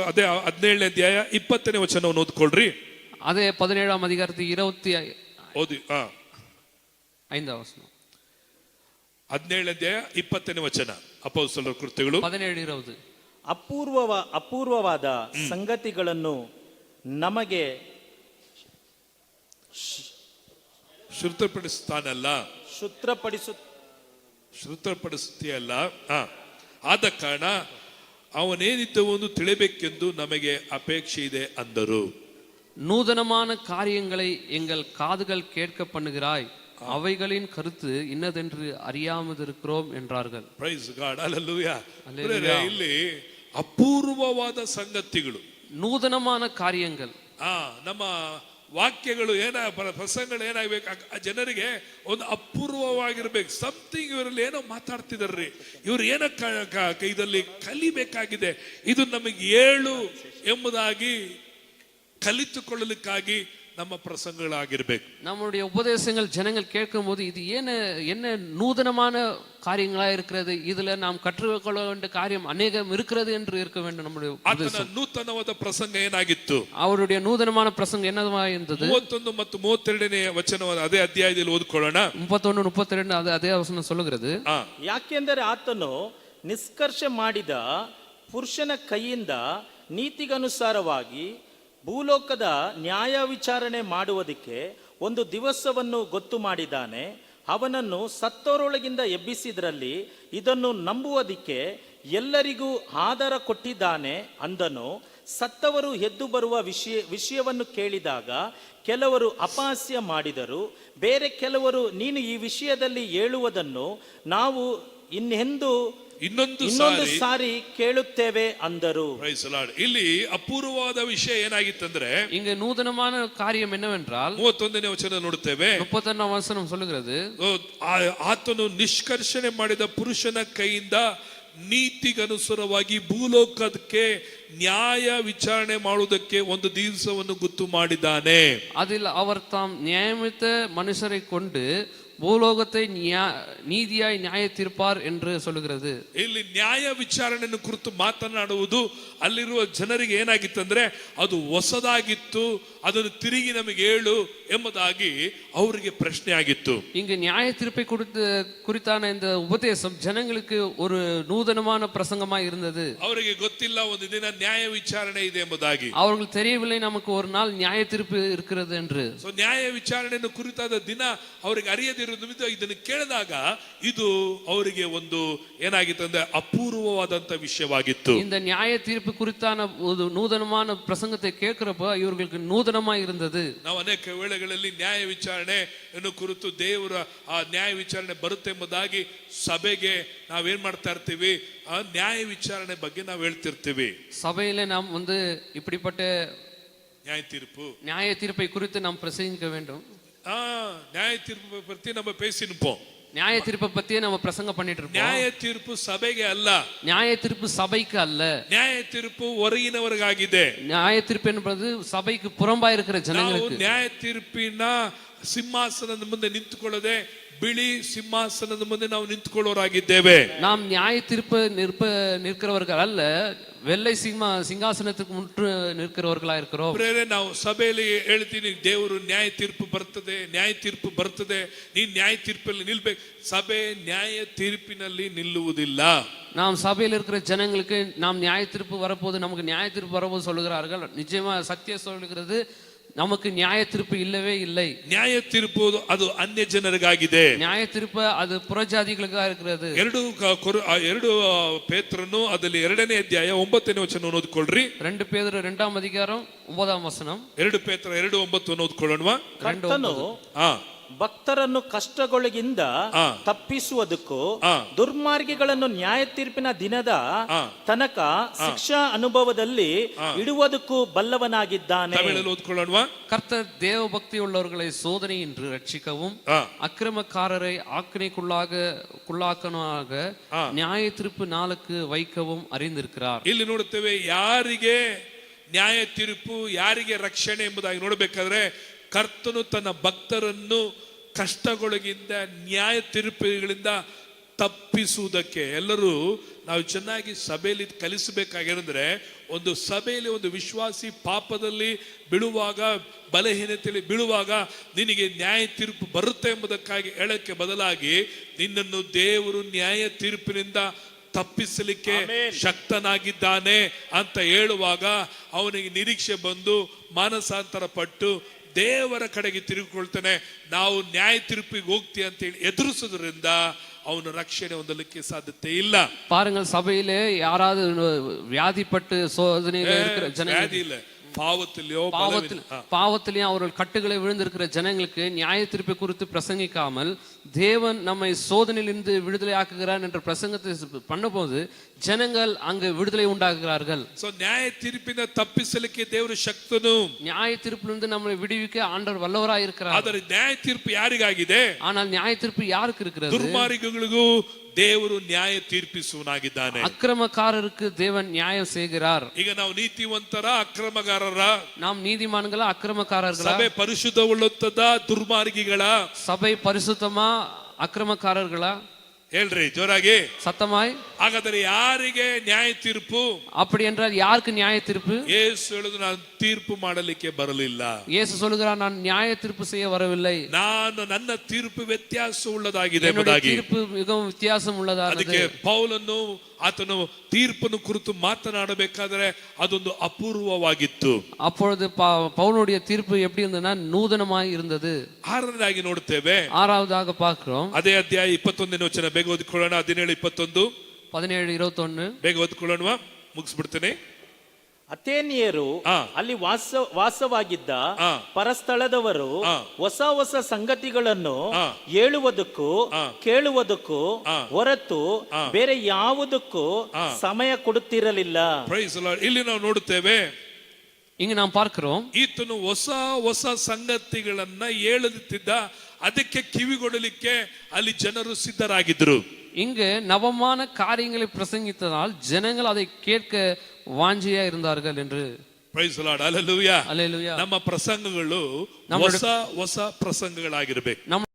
ಅದೇ 17ನೇ ಅಧ್ಯಾಯ 20ನೇ ವಚನವನ್ನು ಓದ್ಕೊಳ್ರಿ. ಅದೇ 17ಾம் அதிகாரத்தில் 25 ಓದಿ. 5ನೇ ವಚನ, 17ನೇ ಅಧ್ಯಾಯ 20ನೇ ವಚನ, ಅಪೊಸ್ತಲರ ಕೃತ್ಯಗಳು 17:20.
ಅಪೂರ್ವವಾದ ಸಂಗತಿಗಳನ್ನು ನಮಗೆ
ಶ್ರುತಪಡಿಸುತ್ತಾನಲ್ಲ, ಶ್ರುತಪಡಿಸುತ್ತೀಯಲ್ಲ, ಆದ ಕಾರಣ ಅವನೇನಿದ್ದವೊಂದು ತಿಳಿಬೇಕೆಂದು ನಮಗೆ ಅಪೇಕ್ಷೆ ಇದೆ ಅಂದರು.
நூதனமான காரியங்களை எங்கள் காதுகள் கேட்க பண்ணுகிறாய், அவைகளின் கருத்து இன்னதென்று அறியாமல் இருக்கிறோம் என்றார்கள்.
Praise God, hallelujah. ಇಲ್ಲಿ ಅಪೂರ್ವವಾದ ಸಂಗತಿಗಳು,
ನೂತನமான காரியங்கள்,
ನಮ್ಮ ವಾಕ್ಯಗಳು ಪ್ರಸಂಗಗಳು ಏನಾಗಬೇಕು, ಜನರಿಗೆ ಒಂದು ಅಪೂರ್ವವಾಗಿರ್ಬೇಕು. ಸಮಥಿಂಗ್ ಇವರಲ್ಲಿ ಏನೋ ಮಾತಾಡ್ತಿದಾರ್ರಿ, ಇವ್ರು ಏನೋ ಇದರಲ್ಲಿ ಕಲಿಬೇಕಾಗಿದೆ, ಇದು ನಮಗೆ ಏಳು ಎಂಬುದಾಗಿ ಕಲಿತುಕೊಳ್ಳಲಿಕ್ಕಾಗಿ ನಮ್ಮ பிரசங்கங்களாகிரಬೇಕು. நம்முடைய உபதேசங்கள் ஜனங்கள் கேட்கும்போது இது என்ன நூதனமான காரியங்களா இருக்கிறது, இதுல நாம் கற்றுக்கொள்ள வேண்டிய காரியம் அநேகம் இருக்கிறது என்று இருக்க வேண்டும். நம்முடைய ನೂತನವಾದ ಪ್ರಸಂಗ ಏನಾಗಿತ್ತು, ಅವருடைய ನೂತನமான பிரசங்கம் என்னவா இருந்தது? 31 ಮತ್ತು 32ನೇ ವಚನವನ್ನು ಅದೇ ಅಧ್ಯಾಯದಲ್ಲಿ ಓದಿಕೊಳ್ಳೋಣ. 31 32 ಅದೇ ವಚನ சொல்லுகிறது.
ಯಾಕೆಂದರೆ ಆತನು ನಿಷ್ಕರ್ಷೆ ಮಾಡಿದ ಪುರುಷನ ಕೈಯಿಂದ ನೀತಿಗನುಸಾರವಾಗಿ ಭೂಲೋಕದ ನ್ಯಾಯ ವಿಚಾರಣೆ ಮಾಡುವುದಕ್ಕೆ ಒಂದು ದಿವಸವನ್ನು ಗೊತ್ತು ಮಾಡಿದ್ದಾನೆ. ಅವನನ್ನು ಸತ್ತವರೊಳಗಿಂದ ಎಬ್ಬಿಸಿದ್ರಲ್ಲಿ ಇದನ್ನು ನಂಬುವುದಕ್ಕೆ ಎಲ್ಲರಿಗೂ ಆಧಾರ ಕೊಟ್ಟಿದ್ದಾನೆ ಅಂದನು. ಸತ್ತವರು ಎದ್ದು ಬರುವ ವಿಷಯವನ್ನು ಕೇಳಿದಾಗ ಕೆಲವರು ಅಪಹಾಸ್ಯ ಮಾಡಿದರು. ಬೇರೆ ಕೆಲವರು, ನೀನು ಈ ವಿಷಯದಲ್ಲಿ ಹೇಳುವುದನ್ನು ನಾವು ಇನ್ನೊಂದು ಸಾರಿ ಕೇಳುತ್ತೇವೆ ಅಂದರು.
Praise the Lord. ಇಲ್ಲಿ ಅಪೂರ್ವವಾದ ವಿಷಯ ಏನಾಗಿತ್ತಂದ್ರೆ,
இங்க நூதனமான காரியம் என்னவென்றால்
31ನೇ ವಚನ ನೋಡುತ್ತೇವೆ.
31ஆம் வசனம் சொல்லுகிறது,
ಆತನು ನಿಷ್ಕರ್ಷಣೆ ಮಾಡಿದ ಪುರುಷನ ಕೈಯಿಂದ ನೀತಿಗನುಸಾರವಾಗಿ ಭೂಲೋಕಕ್ಕೆ ನ್ಯಾಯ ವಿಚಾರಣೆ ಮಾಡುವುದಕ್ಕೆ ಒಂದು ದಿವಸವನ್ನು ಗೊತ್ತು ಮಾಡಿದ್ದಾನೆ.
அதில் அவர் தாம் நியமித்த மனுஷரை கொண்டு ಭೂಲೋಕத்தை ನೀತಿಯಾಗಿ ನ್ಯಾಯ ತೀರ್ಪಾರ್ ಎಂದು சொல்லுகிறது.
ಇಲ್ಲಿ ನ್ಯಾಯ ವಿಚಾರಣೆಯನ್ನು ಕುರಿತು ಮಾತನಾಡುವುದು ಅಲ್ಲಿರುವ ಜನರಿಗೆ ಏನಾಗಿತ್ತಂದ್ರೆ ಅದು ಹೊಸದಾಗಿತ್ತು. ಅದನ್ನು ತಿರುಗಿ ನಮಗೆ ಹೇಳು ಎಂಬುದಾಗಿ ಅವರಿಗೆ ಪ್ರಶ್ನೆ ಆಗಿತ್ತು.
இங்கு நியாய தீர்ப்பை குறித்தான இந்த உபதேசம் ஜனங்களுக்கு ஒரு நூதனமான பிரசங்கமாக இருந்தது.
ಅವರಿಗೆ ಗೊತ್ತಿಲ್ಲ ಒಂದು ದಿನ ನ್ಯಾಯ ವಿಚಾರಣೆ ಇದೆ ಎಂಬುದಾಗಿ.
அவர்கள் தெரியவில்லை நமக்கு ஒரு நாள் நியாய தீர்ப்பு இருக்கிறது என்று.
ಸೊ ನ್ಯಾಯ ವಿಚಾರಣೆಯನ್ನು ಕುರಿತಾದ ದಿನ ಅವರಿಗೆ ಅರಿಯದಿರುವ ನಿಮಿತ್ತ ಇದನ್ನು ಕೇಳಿದಾಗ ಇದು ಅವರಿಗೆ ಒಂದು ಏನಾಗಿತ್ತು ಅಂದ್ರೆ ಅಪೂರ್ವವಾದಂತ ವಿಷಯವಾಗಿತ್ತು.
இந்த நியாய தீர்ப்பு குறித்தான ஒரு நூதனமான பிரசங்கத்தை கேட்கிறப்ப இவர்களுக்கு நூதனமாக இருந்தது.
ನಾವು ಅನೇಕ ವೇಳೆಗಳಲ್ಲಿ ನ್ಯಾಯ ವಿಚಾರಣೆ ಕುರಿತು ದೇವರ ಆ ನ್ಯಾಯ ವಿಚಾರಣೆ ಬರುತ್ತೆ ಎಂಬುದಾಗಿ ಸಭೆಗೆ ನಾವೇನ್ ಮಾಡ್ತಾ ಇರ್ತೀವಿ, ಆ ನ್ಯಾಯ ವಿಚಾರಣೆ ಬಗ್ಗೆ ನಾವು ಹೇಳ್ತಿರ್ತೀವಿ.
சபையில நாம் இப்படிப்பட்ட
நியாய
தீர்ப்பை குறித்து நாம் பிரசங்கிக்க வேண்டும்.
நியாய தீர்ப்பு பத்தி நம்ம பேசினுப்போம்.
நியாய தீர்ப்பை பத்தியே நம்ம பிரசங்கம் பண்ணிட்டு இருக்கோம்.
நியாய தீர்ப்பு ಸಭೆಗೆ ಅಲ್ಲ,
நியாய தீர்ப்பு சபைக்கு அல்ல.
நியாய தீர்ப்பு ಹೊರಗಿನವರಿಗಾಗಿದೆ.
நியாய தீர்ப்பு என்பது சபைக்கு புறம்பா இருக்கிற ஜனங்களுக்கு.
ನ್ಯಾಯ ತೀರ್ಪಿನ ಸಿಂಹಾಸನದ ಮುಂದೆ ನಿಂತುಕೊಳ್ಳದೆ ಬಿಳಿ ಸಿಂಹಾಸನದ ಮುಂದೆ ನಾವು ನಿಂತುಕೊಳ್ಳೋರಾಗಿದ್ದೇವೆ.
நாம் நியாய தீர்ப்பு நிற்கிறவர்கள் அல்ல, வெள்ளை ಸಿಂಹಾಸನಕ್ಕೆ ಮುಟ್ಟು ನಿற்கிறவர்களா இருக்கிறோம்.
ನಾವು ಸಭೆಯಲ್ಲಿ ಹೇಳ್ತೀನಿ, ದೇವರು ನ್ಯಾಯ ತೀರ್ಪು ಬರ್ತದೆ, ನೀನ್ ನ್ಯಾಯ ತೀರ್ಪಲ್ಲಿ ನಿಲ್ಬೇಕು. ಸಭೆ ನ್ಯಾಯ ತೀರ್ಪಿನಲ್ಲಿ ನಿಲ್ಲುವುದಿಲ್ಲ.
நாம் சபையில் இருக்கிற ஜனங்களுக்கு நாம் நியாய தீர்ப்பு வரப்போது, நமக்கு நியாய தீர்ப்பு வரப்போது சொல்லுகிறார்கள். நிச்சயமா சத்தியம் சொல்லுகிறது, நமக்கு நியாய தீர்ப்பு இல்லவே இல்லை.
ನ್ಯಾಯ ತೀರ್ಪು ಅದು ಅನ್ಯ ಜನರಿಗಾಗಿದೆ.
நியாய தீர்ப்பு அது புறಜಾತಿಗಳಿಗಾಗಿ இருக்கிறது.
2 ಪೇತ್ರನು ಅದರಲ್ಲಿ 2ನೇ ಅಧ್ಯಾಯ 9ನೇ ವಚನ ಓದಿಕೊಳ್ಳ್ರಿ.
2 ಪೇತ್ರ 2ಆம் அதிகாரம் 9ಆம் ವಚನ.
2 ಪೇತ್ರ 2:9 ಓದಿಕೊಳ್ಳೋಣವಾ.
ಕರ್ತನು ಭಕ್ತರನ್ನು ಕಷ್ಟಗಳಿಂದ ತಪ್ಪಿಸುವುದಕ್ಕೂ ದುರ್ಮಾರ್ಗಿಗಳನ್ನು ನ್ಯಾಯ ತೀರ್ಪಿನ ದಿನದ ತನಕ ಶಿಕ್ಷಾ ಅನುಭವದಲ್ಲಿ ಇಡುವುದಕ್ಕೂ ಬಲ್ಲವನಾಗಿದ್ದಾನೆ.
கர்த்தர் தேவ பக்தி உள்ளவர்களை சோதனையின்றி ரட்சிக்கவும் அக்கிரமக்காரரை ஆக்கினைக்குள்ளாக நியாய தீர்ப்பு நாளுக்கு வைக்கவும் அறிந்திருக்கிறார்.
ಇಲ್ಲಿ ನೋಡುತ್ತೇವೆ, ಯಾರಿಗೆ ನ್ಯಾಯ ತೀರ್ಪು, ಯಾರಿಗೆ ರಕ್ಷಣೆ ಎಂಬುದಾಗಿ ನೋಡಬೇಕಾದ್ರೆ ಕರ್ತನು ತನ್ನ ಭಕ್ತರನ್ನು ಕಷ್ಟಗಳಿಂದ ನ್ಯಾಯ ತೀರ್ಪುಗಳಿಂದ ತಪ್ಪಿಸುವುದಕ್ಕೆ. ಎಲ್ಲರೂ ನಾವು ಚೆನ್ನಾಗಿ ಸಭೆಯಲ್ಲಿ ಕಲಿಸಬೇಕಾಗಿರಂದ್ರೆ, ಒಂದು ಸಭೆಯಲ್ಲಿ ಒಂದು ವಿಶ್ವಾಸಿ ಪಾಪದಲ್ಲಿ ಬೀಳುವಾಗ, ಬಲಹೀನತೆಯಲ್ಲಿ ಬೀಳುವಾಗ ನಿನಗೆ ನ್ಯಾಯ ತೀರ್ಪು ಬರುತ್ತೆ ಎಂಬುದಕ್ಕಾಗಿ ಹೇಳಕ್ಕೆ ಬದಲಾಗಿ ನಿನ್ನನ್ನು ದೇವರು ನ್ಯಾಯ ತೀರ್ಪಿನಿಂದ ತಪ್ಪಿಸಲಿಕ್ಕೆ ಶಕ್ತನಾಗಿದ್ದಾನೆ ಅಂತ ಹೇಳುವಾಗ ಅವನಿಗೆ ನಿರೀಕ್ಷೆ ಬಂದು ಮಾನಸಾಂತರ ಪಟ್ಟು ದೇವರ ಕಡೆಗೆ ತಿರುಗಿಕೊಳ್ತಾನೆ. ನಾವು ನ್ಯಾಯ ತೀರ್ಪಿಗೆ ಹೋಗ್ತೀವಿ ಅಂತ ಹೇಳಿ ಎದುರಿಸೋದ್ರಿಂದ ಅವನು ರಕ್ಷಣೆ ಹೊಂದಲಿಕ್ಕೆ ಸಾಧ್ಯತೆ ಇಲ್ಲ.
பாருங்கள், சபையிலே யாராவது வியாதிப்பட்டு சோதனையில இருக்கிற
ஜனங்கள் இல்ல,
பாவத்திலேயும் அவர்கள் கட்டுகளை விழுந்திருக்கிற ஜனங்களுக்கு நியாய தீர்ப்பை குறித்து பிரசங்கிக்காமல் தேவன் நம்மை சோதனையிலிருந்து விடுதலை ஆக்குகிறார் என்ற பிரசங்கத்தை பண்ணும்போது ಜನங்கள் அங்கு விடுதலை உண்டாக்குகிறார்கள்.
ಸೋ ನ್ಯಾಯ ತೀರ್ಪಿನ ತಪ್ಪಿಸಲಿಕ್ಕೆ ದೇವರು ಶಕ್ತನು.
ನ್ಯಾಯ ತೀರ್ಪಿನಿಂದ நம்மை விடுவிக்க ஆண்டவர் வல்லவராய் இருக்கிறார்.
ಆದರೆ ನ್ಯಾಯ ತೀರ್ಪು ಯಾರಿಗಾಗಿದೆ?
ஆனால் நியாய தீர்ப்பு யாருக்கு இருக்கிறது?
ದುರ್ಮಾರ್ಗಗಳಿಗೂ ದೇವರು ನ್ಯಾಯ ತೀರ್ಪಿಸುವನಾಗಿದ್ದಾನೆ.
ಅಕ್ರಮಕಾರருக்கு தேவன் நியாயம் செய்கிறார்.
ಈಗ ನಾವು ನೀತಿವಂತರ ಅಕ್ರಮಗಾರರ?
நாம் நீதிமான்களா ಅಕ್ರಮಕಾರர்களா?
ಸಭೆ ಪರಿಶುದ್ಧವುಳ್ಳತದ ದುರ್ಮಾರ್ಗಿಗಳ?
ಸಭೆ ಪರಿಶುದ್ಧமா ಅಕ್ರಮಕಾರர்களா?
ಹೇಳ್ರಿ ಜೋರಾಗಿ,
சத்தமாய்.
ಹಾಗಾದರೆ ಯಾರಿಗೆ ನ್ಯಾಯ ತೀರ್ಪು?
அப்படி என்றால் யாருக்கு நியாய தீர்ப்பு?
ಯೇಸು ಹೇಳಿದ್ರು, ನಾನು ತೀರ್ಪು ಮಾಡಲಿಕ್ಕೆ ಬರಲಿಲ್ಲ.
ಯೇಸು சொல்லுகிறார், நான் நியாய தீர்ப்பு செய்ய வரவில்லை.
ನಾನು ನನ್ನ ತೀರ್ಪು ವ್ಯತ್ಯಾಸ ಉಳ್ಳದಾಗಿದೆ ಎಂಬುದಾಗಿ.
ತೀರ್ಪು மிகவும் வித்தியாசம் உள்ளதாಗಿದೆ.
ಅದಕ್ಕೆ ಪೌಲನು ಆತನು ತೀರ್ಪನ್ನು ಕುರಿತು ಮಾತನಾಡಬೇಕಾದ್ರೆ ಅದೊಂದು ಅಪೂರ್ವವಾಗಿತ್ತು.
அப்பொழுது பவுலுடைய தீர்ப்பு எப்படி இருந்ததுன்னா நூதனமாய் இருந்தது.
6ನೇದಾಗಿ ನೋಡುತ್ತೇವೆ.
6வதாக பார்க்கிறோம்.
ಅದೇ ಅಧ್ಯಾಯ 21ನೇ ವಚನ ಬೇಗ ಓದಿಕೊಳ್ಳೋಣ. 17:21.
17:21.
ಬೇಗ ಓದ್ಕೊಳ್ಳೋಣವಾ, ಮುಗಿಸ್ಬಿಡ್ತೇನೆ.
ಅಥೇನಿಯರು
ಆ.
ಅಲ್ಲಿ ವಾಸವಾಗಿದ್ದ
ಆ.
ಪರಸ್ಥಳದವರು
ಆ.
ಹೊಸ ಹೊಸ ಸಂಗತಿಗಳನ್ನು
ಆ.
ಹೇಳುವುದಕ್ಕೂ
ಆ.
ಕೇಳುವುದಕ್ಕೂ
ಆ.
ಹೊರತು
ಆ.
ಬೇರೆ ಯಾವುದಕ್ಕೂ
ಆ.
ಸಮಯ ಕೊಡುತ್ತಿರಲಿಲ್ಲ.
Praise the Lord. ಇಲ್ಲಿ ನಾವು ನೋಡುತ್ತೇವೆ,
இங்கு நாம் பார்க்கிறோம்,
ಈತನು ಹೊಸ ಹೊಸ ಸಂಗತಿಗಳನ್ನ ಹೇಳುತ್ತಿದ್ದ, ಅದಕ್ಕೆ ಕಿವಿಗೊಡಲಿಕ್ಕೆ ಅಲ್ಲಿ ಜನರು ಸಿದ್ಧರಾಗಿದ್ರು.
இங்கு நவமான காரியங்களை பிரசங்கித்ததால் ஜனங்கள் அதை கேட்க வாஞ்சியா இருந்தார்கள் என்று.
Praise the Lord. Hallelujah.
அல்லேலூயா.
ನಮ್ಮ ಪ್ರಸಂಗಗಳು ಹೊಸ ಹೊಸ ಪ್ರಸಂಗಗಳಾಗಿರ್ಬೇಕು.